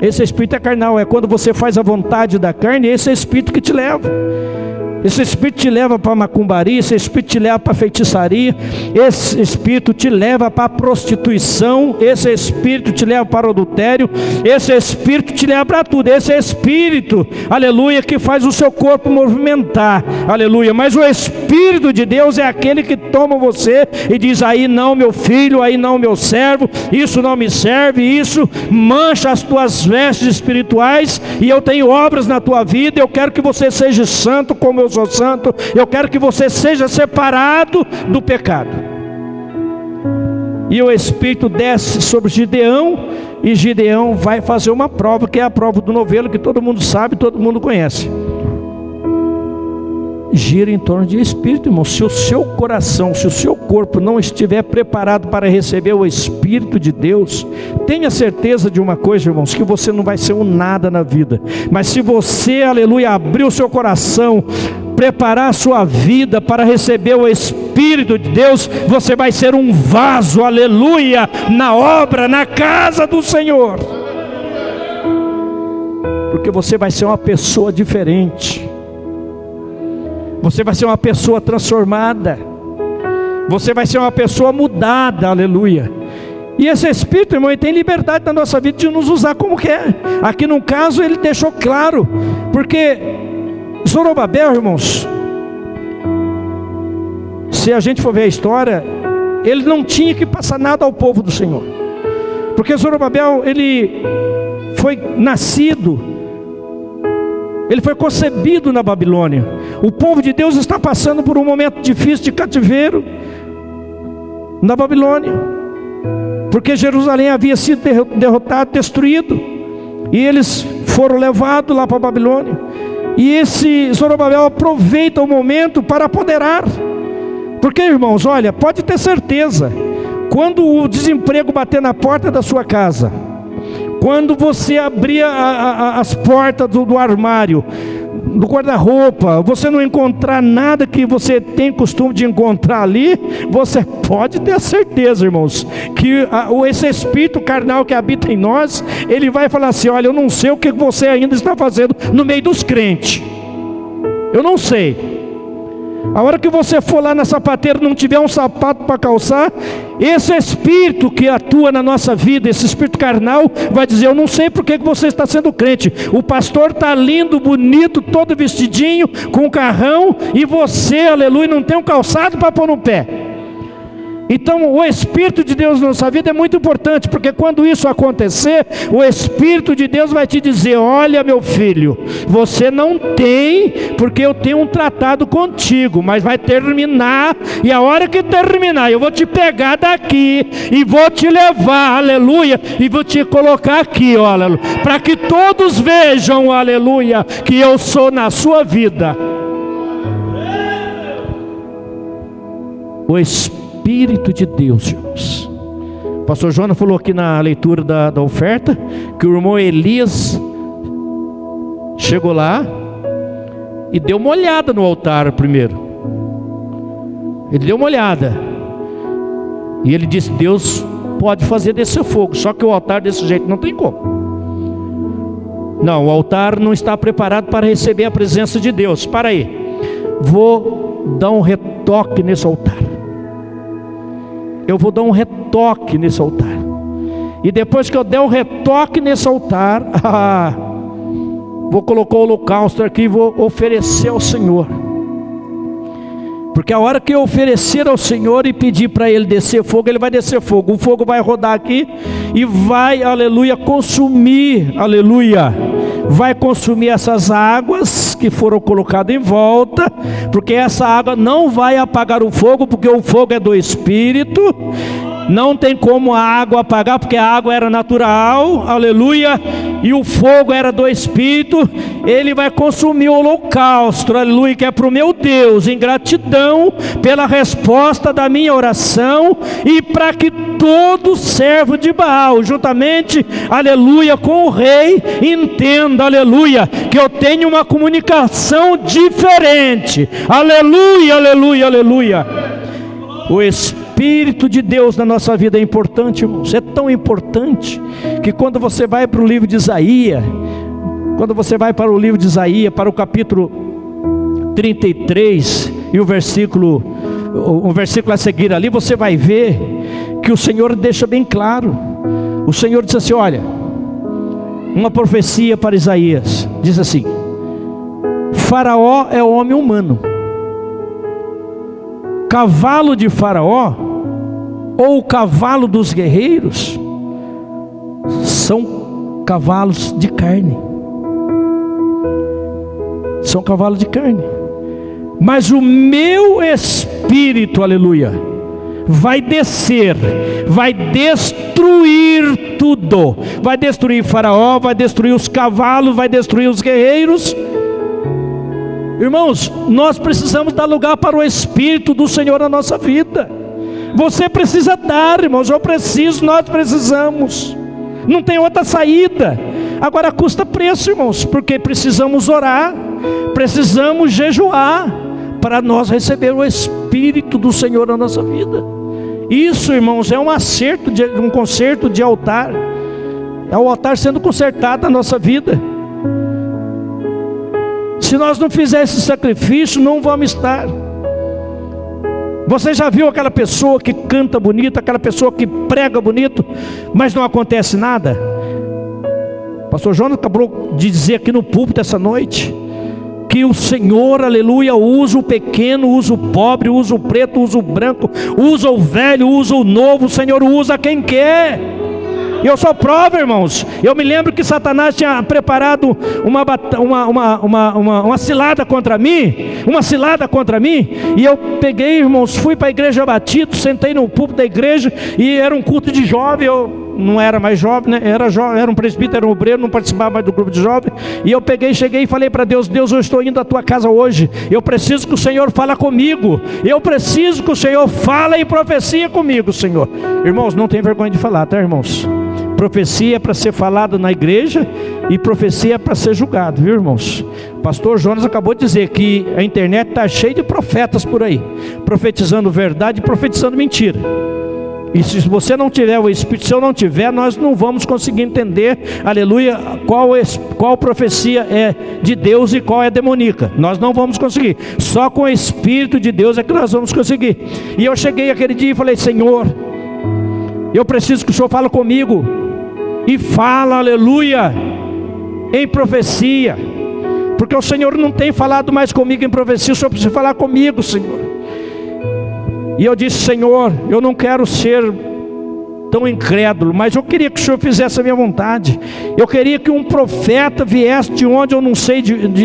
Speaker 1: Esse Espírito é carnal, é quando você faz a vontade da carne. Esse é o Espírito que te leva. Esse Espírito te leva para a macumbaria, esse Espírito te leva para a feitiçaria, esse Espírito te leva para a prostituição, esse Espírito te leva para o adultério, esse Espírito te leva para tudo. Esse Espírito, aleluia, que faz o seu corpo movimentar, aleluia. Mas o Espírito de Deus é aquele que toma você e diz: aí não, meu filho, aí não, meu servo, isso não me serve, isso mancha as tuas vestes espirituais, e eu tenho obras na tua vida. Eu quero que você seja santo como eu sou santo. Eu quero que você seja separado do pecado. E o Espírito desce sobre Gideão, e Gideão vai fazer uma prova, que é a prova do novelo, que todo mundo sabe, todo mundo conhece. Gira em torno de Espírito, irmão. Se o seu coração, se o seu corpo não estiver preparado para receber o Espírito de Deus, tenha certeza de uma coisa, irmãos, que você não vai ser um nada na vida. Mas se você, aleluia, abrir o seu coração, preparar a sua vida para receber o Espírito de Deus, você vai ser um vaso, aleluia, na obra, na casa do Senhor. Porque você vai ser uma pessoa diferente. Você vai ser uma pessoa transformada. Você vai ser uma pessoa mudada, aleluia. E esse Espírito, irmão, ele tem liberdade na nossa vida de nos usar como quer. Aqui no caso ele deixou claro, porque Zorobabel, irmãos, se a gente for ver a história, ele não tinha que passar nada ao povo do Senhor. Porque Zorobabel, ele foi nascido, ele foi concebido na Babilônia. O povo de Deus está passando por um momento difícil de cativeiro na Babilônia, porque Jerusalém havia sido derrotado, destruído, e eles foram levados lá para a Babilônia. E esse Zorobabel aproveita o momento para apoderar. Porque, irmãos, olha, pode ter certeza, quando o desemprego bater na porta da sua casa, quando você abrir as portas do armário, do guarda-roupa, você não encontrar nada que você tem costume de encontrar ali, você pode ter a certeza, irmãos, que esse espírito carnal que habita em nós, ele vai falar assim: olha, eu não sei o que você ainda está fazendo no meio dos crentes, eu não sei. A hora que você for lá na sapateira e não tiver um sapato para calçar, esse espírito que atua na nossa vida, esse espírito carnal, vai dizer: eu não sei porque que você está sendo crente. O pastor está lindo, bonito, todo vestidinho, com um carrão, e você, aleluia, não tem um calçado para pôr no pé. Então o Espírito de Deus na nossa vida é muito importante, porque quando isso acontecer, o Espírito de Deus vai te dizer: olha, meu filho, você não tem, porque eu tenho um tratado contigo, mas vai terminar, e a hora que terminar, eu vou te pegar daqui, e vou te levar, aleluia, e vou te colocar aqui, ó, aleluia, para que todos vejam, aleluia, que eu sou na sua vida. O Espírito de Deus, irmãos. O pastor Jonas falou aqui na leitura da oferta, que o irmão Elias chegou lá e deu uma olhada no altar primeiro. Ele deu uma olhada, e ele disse: Deus pode fazer descer fogo, só que o altar desse jeito não tem como. Não, o altar não está preparado para receber a presença de Deus. Para aí, vou dar um retoque nesse altar. Eu vou dar um retoque nesse altar. E depois que eu der um retoque nesse altar, vou colocar o holocausto aqui e vou oferecer ao Senhor. Porque a hora que eu oferecer ao Senhor e pedir para Ele descer fogo, Ele vai descer fogo. O fogo vai rodar aqui e vai, aleluia, consumir, aleluia, vai consumir essas águas que foram colocadas em volta, porque essa água não vai apagar o fogo, porque o fogo é do Espírito. Não tem como a água apagar, porque a água era natural, aleluia, e o fogo era do Espírito. Ele vai consumir o holocausto, aleluia, que é para o meu Deus, em gratidão pela resposta da minha oração, e para que todo servo de Baal, juntamente, aleluia, com o rei, entenda, aleluia, que eu tenho uma comunicação diferente, aleluia, aleluia, aleluia. O Espírito de Deus na nossa vida é importante, irmãos. É tão importante que quando você vai para o livro de Isaías, para o capítulo 33 e o versículo a seguir ali, você vai ver que o Senhor deixa bem claro. O Senhor diz assim: olha, uma profecia para Isaías, diz assim: Faraó é homem humano, cavalo de Faraó, ou o cavalo dos guerreiros, são cavalos de carne. São cavalos de carne. Mas o meu Espírito, aleluia, vai descer, vai destruir tudo. Vai destruir Faraó, vai destruir os cavalos, vai destruir os guerreiros. Irmãos, nós precisamos dar lugar para o Espírito do Senhor na nossa vida. Você precisa dar, irmãos, eu preciso, nós precisamos. Não tem outra saída. Agora custa preço, irmãos, porque precisamos orar, precisamos jejuar, para nós receber o Espírito do Senhor na nossa vida. Isso, irmãos, é um concerto de altar. É o altar sendo consertado na nossa vida. Se nós não fizermos esse sacrifício, não vamos estar. Você já viu aquela pessoa que canta bonito, aquela pessoa que prega bonito, mas não acontece nada? O pastor Jonas acabou de dizer aqui no púlpito essa noite, que o Senhor, aleluia, usa o pequeno, usa o pobre, usa o preto, usa o branco, usa o velho, usa o novo. O Senhor usa quem quer. E eu sou prova, irmãos. Eu me lembro que Satanás tinha preparado uma cilada contra mim. E eu peguei, irmãos, fui para a igreja Batista, sentei no púlpito da igreja, e era um culto de jovem. Eu não era mais jovem, né? Era um presbítero, era um obreiro, não participava mais do grupo de jovens. E eu cheguei e falei para Deus: Deus, eu estou indo à tua casa hoje. Eu preciso que o Senhor fale comigo. Eu preciso que o Senhor fale e profecia comigo, Senhor. Irmãos, não tem vergonha de falar, tá, irmãos? Profecia é para ser falado na igreja, e profecia é para ser julgado, viu, irmãos? O pastor Jonas acabou de dizer que a internet está cheia de profetas por aí, profetizando verdade e profetizando mentira. E se você não tiver o Espírito, se eu não tiver, nós não vamos conseguir entender, aleluia, qual profecia é de Deus e qual é demoníaca. Nós não vamos conseguir. Só com o Espírito de Deus é que nós vamos conseguir. E eu cheguei aquele dia e falei: Senhor, eu preciso que o Senhor fale comigo. E fala, aleluia, em profecia. Porque o Senhor não tem falado mais comigo em profecia. O Senhor precisa falar comigo, Senhor. E eu disse: Senhor, eu não quero ser tão incrédulo, mas eu queria que o Senhor fizesse a minha vontade. Eu queria que um profeta viesse de onde eu não sei,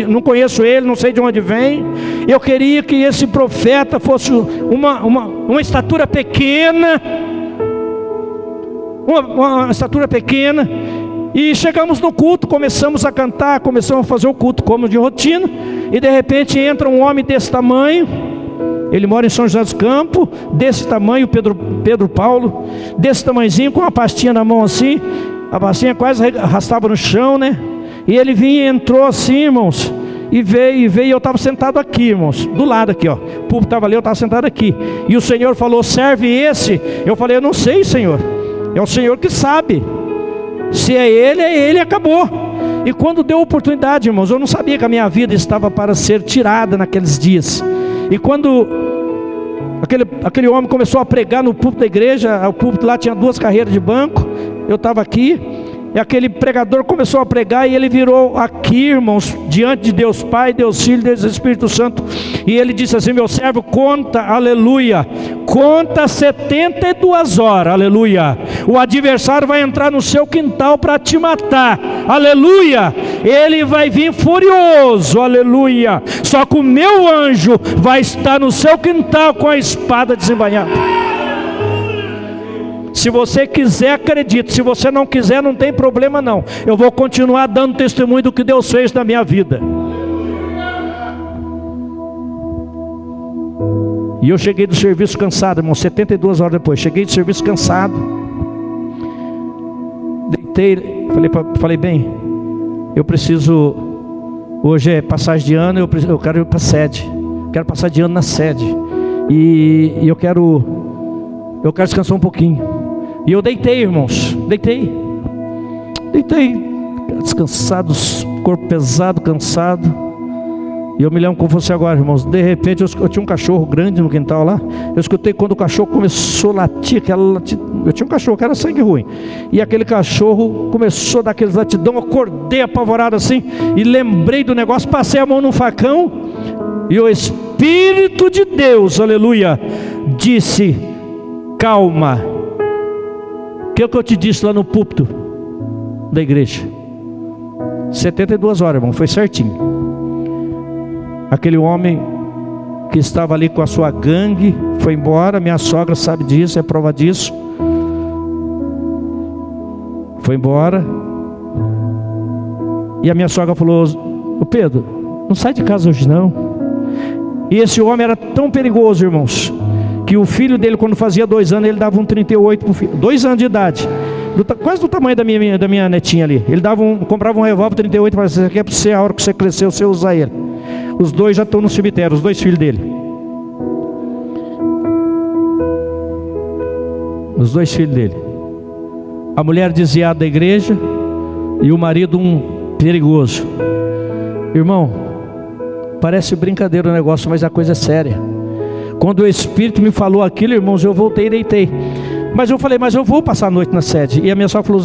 Speaker 1: não conheço ele, não sei de onde vem. Eu queria que esse profeta fosse uma estatura pequena, uma estatura pequena. E chegamos no culto, começamos a cantar, começamos a fazer o culto como de rotina, e de repente entra um homem desse tamanho. Ele mora em São José dos Campos, desse tamanho, Pedro Paulo, desse tamanhozinho, com uma pastinha na mão assim, a pastinha quase arrastava no chão, né? E ele vinha e entrou assim, irmãos, e veio, eu estava sentado aqui, irmãos, do lado aqui, ó. O público estava ali, eu estava sentado aqui. E o Senhor falou: serve esse? Eu falei: eu não sei, Senhor, é o Senhor que sabe. Se é ele, acabou. E quando deu oportunidade, irmãos, eu não sabia que a minha vida estava para ser tirada naqueles dias. E quando aquele homem começou a pregar no púlpito da igreja, o púlpito lá tinha 2 carreiras de banco, eu estava aqui, e aquele pregador começou a pregar, e ele virou aqui, irmãos, diante de Deus Pai, Deus Filho, Deus Espírito Santo, e ele disse assim: meu servo, conta, aleluia, conta 72 horas, aleluia, o adversário vai entrar no seu quintal para te matar, aleluia, ele vai vir furioso, aleluia, só que o meu anjo vai estar no seu quintal com a espada desembainhada. Se você quiser, acredite. Se você não quiser, não tem problema não. Eu vou continuar dando testemunho do que Deus fez na minha vida. E eu cheguei do serviço cansado, irmão, 72 horas depois. Cheguei do serviço cansado. Deitei, falei: bem, eu preciso, hoje é passagem de ano, eu quero ir para a sede. Quero passar de ano na sede. E eu quero descansar um pouquinho. E eu deitei, irmãos, deitei, descansado, corpo pesado, cansado. E eu me lembro como fosse agora, irmãos. De repente eu tinha um cachorro grande no quintal lá. Eu escutei quando o cachorro começou a latir, eu tinha um cachorro que era sangue ruim, e aquele cachorro começou a dar aqueles latidão. Eu acordei apavorado assim, e lembrei do negócio, passei a mão no facão, e o Espírito de Deus, aleluia, disse: calma. O que eu te disse lá no púlpito da igreja? 72 horas, irmão, foi certinho. Aquele homem que estava ali com a sua gangue foi embora. Minha sogra sabe disso, é prova disso. Foi embora. E a minha sogra falou: ô Pedro, não sai de casa hoje não. E esse homem era tão perigoso, irmãos, que o filho dele, quando fazia 2 anos, ele dava um 38 para o filho, 2 anos de idade, quase do tamanho da minha netinha ali. Ele comprava um revólver 38 para você, aqui é para você, a hora que você cresceu, você usar ele. Os 2 já estão no cemitério, os 2 filhos dele. Os 2 filhos dele. A mulher desviada da igreja e o marido um perigoso. Irmão, parece brincadeira o negócio, mas a coisa é séria. Quando o Espírito me falou aquilo, irmãos, eu voltei e deitei. Mas eu falei: mas eu vou passar a noite na sede. E a minha sogra falou: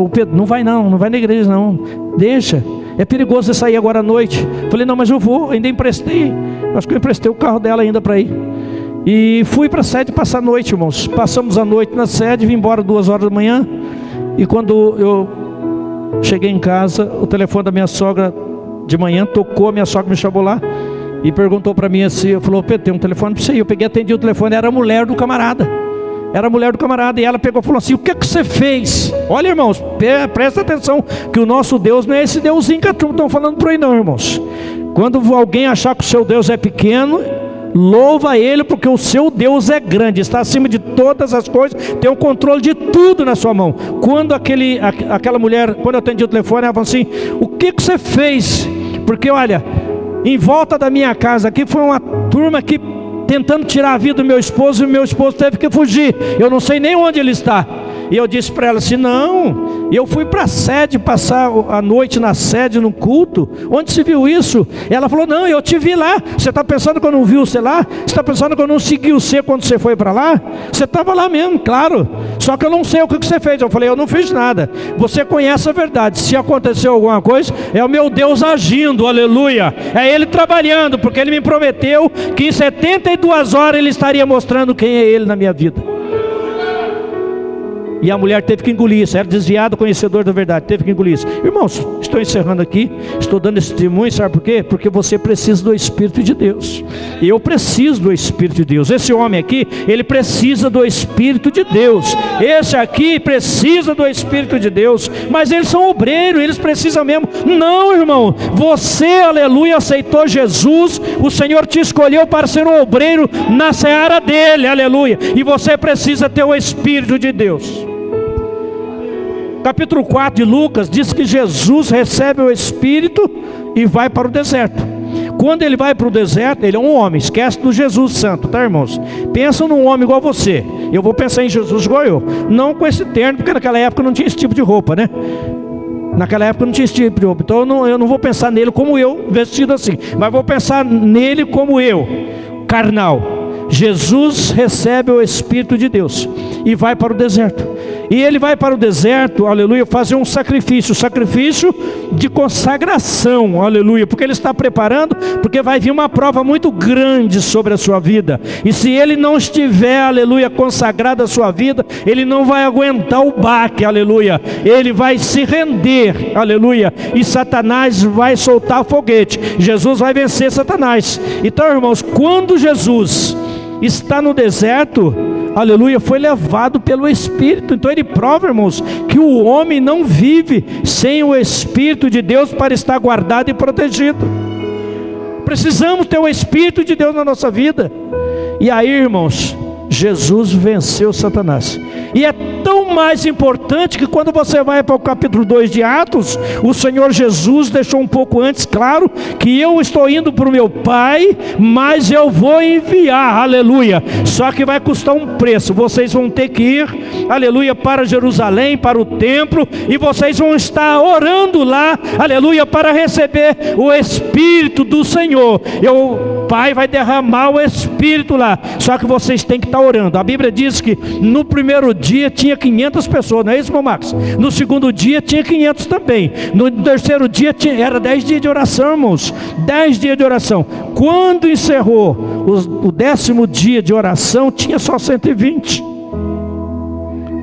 Speaker 1: o Pedro, não vai na igreja não, deixa, é perigoso você sair agora à noite. Eu falei: não, mas eu vou, ainda emprestei, acho que eu emprestei o carro dela ainda para ir. E fui para a sede passar a noite, irmãos. Passamos a noite na sede, vim embora 2 horas da manhã. E quando eu cheguei em casa, o telefone da minha sogra de manhã tocou, a minha sogra me chamou lá e perguntou para mim assim, falou: Pedro, tem um telefone para você. Eu peguei, atendi o telefone, era a mulher do camarada. Era a mulher do camarada, e ela pegou e falou assim: o que você fez? Olha, irmãos, presta atenção, que o nosso Deus não é esse Deusinho que estão falando por aí não, irmãos. Quando alguém achar que o seu Deus é pequeno, louva Ele, porque o seu Deus é grande, está acima de todas as coisas, tem o controle de tudo na sua mão. Quando aquela mulher, quando eu atendi o telefone, ela falou assim: o que você fez? Porque olha, em volta da minha casa aqui foi uma turma que tentando tirar a vida do meu esposo, e o meu esposo teve que fugir, eu não sei nem onde ele está. E eu disse para ela assim: não, eu fui para a sede, passar a noite na sede, no culto. Onde se viu isso? Ela falou: não, eu te vi lá. Você está pensando que eu não vi você lá? Você está pensando que eu não segui você quando você foi para lá? Você estava lá mesmo, claro. Só que eu não sei o que você fez. Eu falei: eu não fiz nada. Você conhece a verdade. Se aconteceu alguma coisa, é o meu Deus agindo, aleluia. É Ele trabalhando, porque Ele me prometeu que em 72 horas Ele estaria mostrando quem é Ele na minha vida. E a mulher teve que engolir isso, era desviado, conhecedor da verdade, teve que engolir isso. Irmãos, estou encerrando aqui, estou dando esse testemunho, sabe por quê? Porque você precisa do Espírito de Deus. E eu preciso do Espírito de Deus. Esse homem aqui, ele precisa do Espírito de Deus. Esse aqui precisa do Espírito de Deus. Mas eles são obreiros, eles precisam mesmo. Não, irmão, você, aleluia, aceitou Jesus, o Senhor te escolheu para ser um obreiro na seara dele, aleluia. E você precisa ter o Espírito de Deus. Capítulo 4 de Lucas diz que Jesus recebe o Espírito e vai para o deserto. Quando ele vai para o deserto, ele é um homem, esquece do Jesus santo, tá, irmãos? Pensa num homem igual você. Eu vou pensar em Jesus igual eu, não com esse terno, porque naquela época não tinha esse tipo de roupa, né? Naquela época não tinha esse tipo de roupa. Então eu não vou pensar nele como eu, vestido assim, mas vou pensar nele como eu, carnal. Jesus recebe o Espírito de Deus e vai para o deserto. E ele vai para o deserto, aleluia, fazer um sacrifício de consagração, aleluia, porque ele está preparando, porque vai vir uma prova muito grande sobre a sua vida. E se ele não estiver, aleluia, consagrado a sua vida, ele não vai aguentar o baque, aleluia. Ele vai se render, aleluia, e Satanás vai soltar foguete. Jesus vai vencer Satanás. Então, irmãos, quando Jesus está no deserto, aleluia, foi levado pelo Espírito. Então ele prova, irmãos, que o homem não vive sem o Espírito de Deus para estar guardado e protegido. Precisamos ter o Espírito de Deus na nossa vida. E aí, irmãos, Jesus venceu Satanás. E é tão mais importante que quando você vai para o capítulo 2 de Atos, o Senhor Jesus deixou um pouco antes claro que eu estou indo para o meu Pai, mas eu vou enviar, aleluia. Só que vai custar um preço. Vocês vão ter que ir, aleluia, para Jerusalém, para o templo, e vocês vão estar orando lá, aleluia, para receber o Espírito do Senhor. O Pai vai derramar o Espírito lá. Só que vocês têm que estar orando. A Bíblia diz que no primeiro dia tinha 500 pessoas, não é isso, meu Marcos? No segundo dia tinha 500 também. No terceiro dia era 10 dias de oração, irmãos. 10 dias de oração. Quando encerrou o 10º dia de oração, tinha só 120.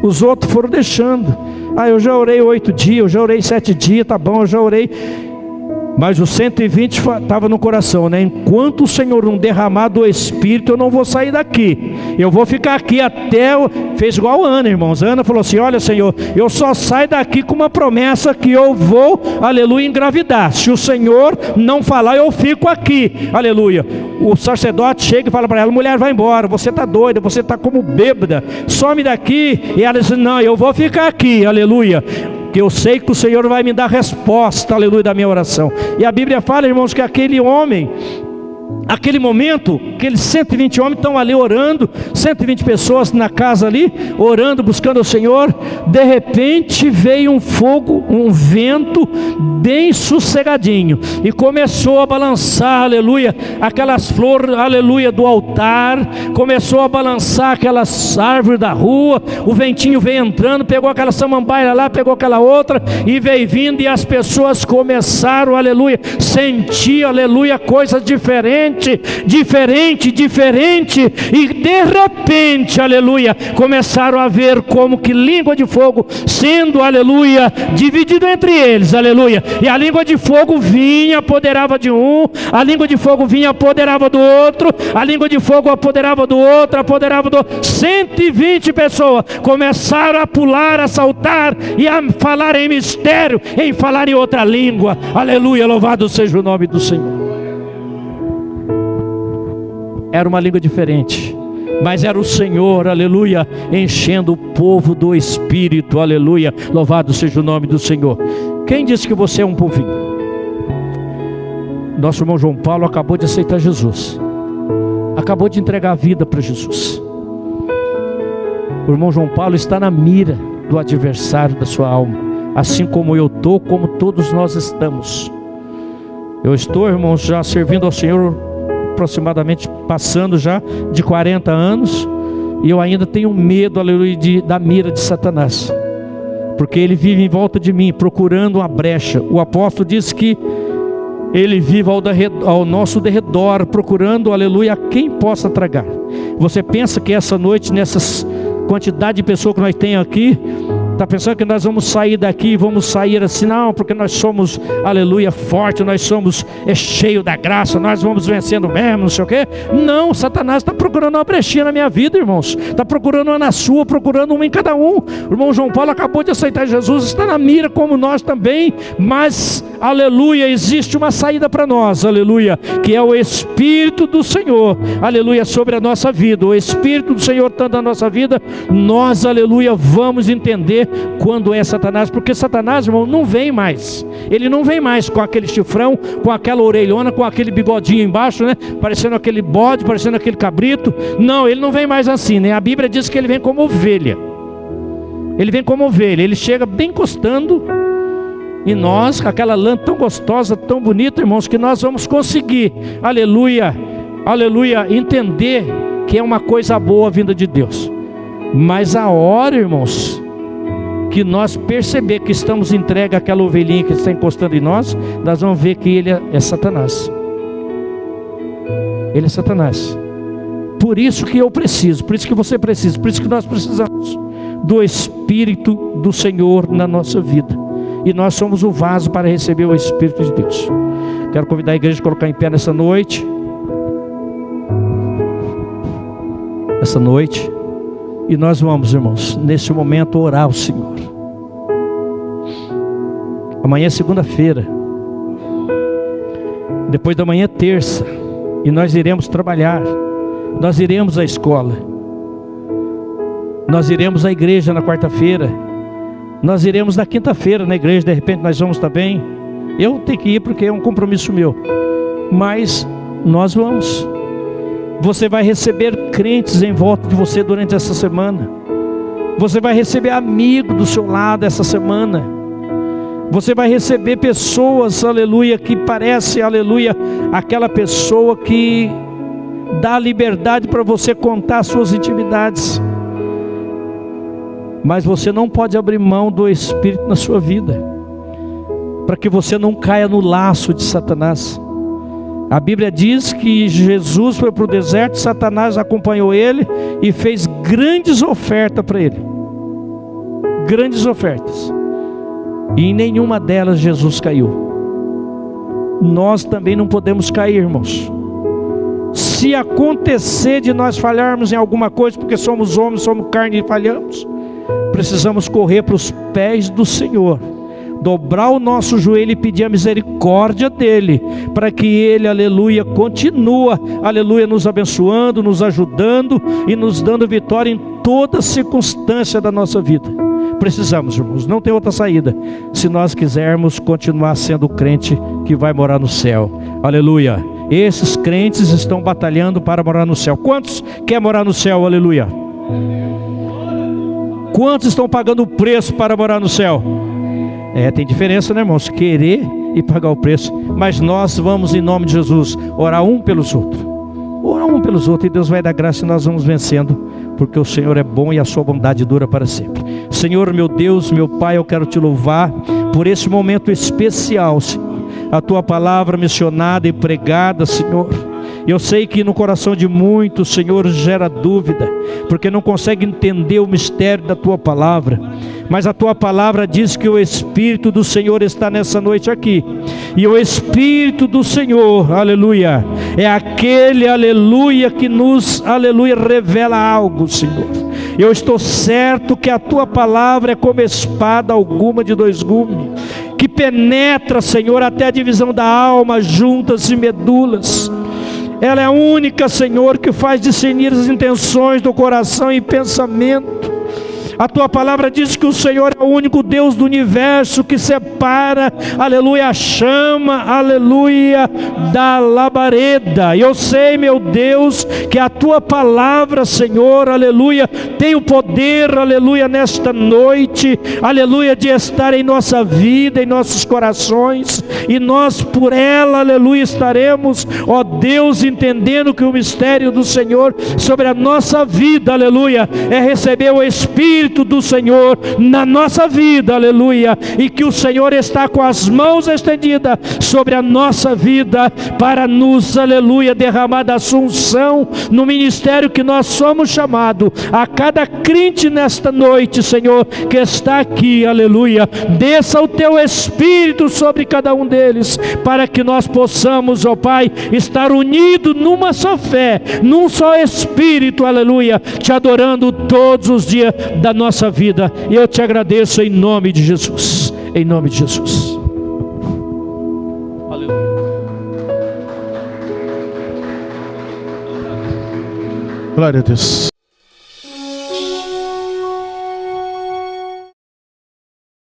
Speaker 1: Os outros foram deixando. Eu já orei 8 dias, eu já orei 7 dias, tá bom, eu já orei. Mas os 120 estava no coração, né? Enquanto o Senhor não derramar do Espírito, eu não vou sair daqui. Eu vou ficar aqui até... Fez igual a Ana, irmãos. Ana falou assim: olha, Senhor, eu só saio daqui com uma promessa que eu vou, aleluia, engravidar. Se o Senhor não falar, eu fico aqui, aleluia. O sacerdote chega e fala para ela: mulher, vai embora, você está doida, você está como bêbada, some daqui. E ela diz: não, eu vou ficar aqui, aleluia, que eu sei que o Senhor vai me dar resposta, aleluia, da minha oração. E a Bíblia fala, irmãos, que aquele homem, aquele momento, aqueles 120 homens estão ali orando, 120 pessoas na casa ali, orando, buscando o Senhor. De repente veio um fogo, um vento bem sossegadinho, e começou a balançar, aleluia, aquelas flores, aleluia, do altar. Começou a balançar aquelas árvores da rua. O ventinho veio entrando, pegou aquela samambaia lá, pegou aquela outra, e veio vindo, e as pessoas começaram, aleluia, sentir, aleluia, coisas diferentes. diferente, e de repente, aleluia, começaram a ver como que língua de fogo sendo, aleluia, dividido entre eles, aleluia, e a língua de fogo vinha, apoderava de um, a língua de fogo vinha, apoderava do outro, a língua de fogo apoderava do outro, 120 pessoas começaram a pular, a saltar e a falar em mistério, em falar em outra língua, aleluia, louvado seja o nome do Senhor. Era uma língua diferente, mas era o Senhor, aleluia, enchendo o povo do Espírito, aleluia, louvado seja o nome do Senhor. Quem disse que você é um povinho? Nosso irmão João Paulo acabou de aceitar Jesus, acabou de entregar a vida para Jesus. O irmão João Paulo está na mira do adversário da sua alma, assim como eu estou, como todos nós estamos. Eu estou, irmãos, já servindo ao Senhor, aproximadamente passando já de 40 anos, e eu ainda tenho medo, aleluia, da mira de Satanás, porque ele vive em volta de mim, procurando uma brecha. O apóstolo diz que ele vive ao nosso derredor, procurando, aleluia, quem possa tragar. Você pensa que essa noite, nessas quantidade de pessoas que nós temos aqui, está pensando que nós vamos sair daqui e vamos sair assim? Não, porque nós somos, aleluia, forte, nós somos cheio da graça, nós vamos vencendo mesmo, não sei o quê. Não, Satanás está procurando uma brechinha na minha vida, irmãos, está procurando uma na sua, procurando uma em cada um. O irmão João Paulo acabou de aceitar Jesus, está na mira como nós também, mas, aleluia, existe uma saída para nós, aleluia, que é o Espírito do Senhor, aleluia, sobre a nossa vida. O Espírito do Senhor estando na nossa vida, nós, aleluia, vamos entender quando é Satanás, porque Satanás, irmão, não vem mais. Ele não vem mais com aquele chifrão, com aquela orelhona, com aquele bigodinho embaixo, né? Parecendo aquele bode, parecendo aquele cabrito. Não, ele não vem mais assim, né? A Bíblia diz que ele vem como ovelha. Ele vem como ovelha, ele chega bem encostando em nós, com aquela lã tão gostosa, tão bonita, irmãos, que nós vamos conseguir, aleluia, aleluia, entender que é uma coisa boa vinda de Deus. Mas a hora, irmãos, que nós perceber que estamos entregue àquela ovelhinha que está encostando em nós, nós vamos ver que ele é Satanás. Ele é Satanás. Por isso que eu preciso, por isso que você precisa, por isso que nós precisamos do Espírito do Senhor na nossa vida. E nós somos o vaso para receber o Espírito de Deus. Quero convidar a igreja a colocar em pé nessa noite. Essa noite. E nós vamos, irmãos, nesse momento orar ao Senhor. Amanhã é segunda-feira. Depois da manhã é terça. E nós iremos trabalhar. Nós iremos à escola. Nós iremos à igreja na quarta-feira. Nós iremos na quinta-feira na igreja. De repente nós vamos também. Eu tenho que ir porque é um compromisso meu. Mas nós vamos. Você vai receber crentes em volta de você durante essa semana. Você vai receber amigo do seu lado essa semana. Você vai receber pessoas, aleluia, que parece, aleluia, aquela pessoa que dá liberdade para você contar suas intimidades. Mas você não pode abrir mão do Espírito na sua vida, para que você não caia no laço de Satanás. A Bíblia diz que Jesus foi para o deserto, Satanás acompanhou ele e fez grandes ofertas para ele. Grandes ofertas. E em nenhuma delas Jesus caiu. Nós também não podemos cair, irmãos. Se acontecer de nós falharmos em alguma coisa, porque somos homens, somos carne e falhamos, precisamos correr para os pés do Senhor, dobrar o nosso joelho e pedir a misericórdia dele, para que ele, aleluia, continua, aleluia, nos abençoando, nos ajudando e nos dando vitória em toda circunstância da nossa vida. Precisamos, irmãos, não tem outra saída, se nós quisermos continuar sendo o crente que vai morar no céu. Aleluia. Esses crentes estão batalhando para morar no céu. Quantos querem morar no céu? Aleluia. Quantos estão pagando o preço para morar no céu? Tem diferença, né, irmãos? Querer e pagar o preço. Mas nós vamos, em nome de Jesus, orar um pelos outros. Orar um pelos outros, e Deus vai dar graça e nós vamos vencendo, porque o Senhor é bom e a sua bondade dura para sempre. Senhor, meu Deus, meu Pai, eu quero te louvar por esse momento especial, Senhor. A tua palavra mencionada e pregada, Senhor. Eu sei que no coração de muitos, Senhor, gera dúvida, porque não consegue entender o mistério da Tua palavra. Mas a Tua palavra diz que o Espírito do Senhor está nessa noite aqui. E o Espírito do Senhor, aleluia, é aquele, aleluia, que nos, aleluia, revela algo, Senhor. Eu estou certo que a Tua palavra é como espada alguma de dois gumes, que penetra, Senhor, até a divisão da alma, juntas e medulas. Ela é a única, Senhor, que faz discernir as intenções do coração e pensamento. A Tua palavra diz que o Senhor é o único Deus do universo que separa, aleluia, a chama, aleluia, da labareda. Eu sei, meu Deus, que a Tua palavra, Senhor, aleluia, tem o poder, aleluia, nesta noite, aleluia, de estar em nossa vida, em nossos corações, e nós por ela, aleluia, estaremos, ó Deus, entendendo que o mistério do Senhor sobre a nossa vida, aleluia, é receber o Espírito do Senhor na nossa vida, aleluia, e que o Senhor está com as mãos estendidas sobre a nossa vida, para nos, aleluia, derramar da sua unção no ministério que nós somos chamados. A cada crente nesta noite, Senhor, que está aqui, aleluia, desça o Teu Espírito sobre cada um deles, para que nós possamos, ó Pai, estar unidos numa só fé, num só Espírito, aleluia, te adorando todos os dias da nossa vida. E eu te agradeço em nome de Jesus, em nome de Jesus. Aleluia.
Speaker 2: Glória a Deus.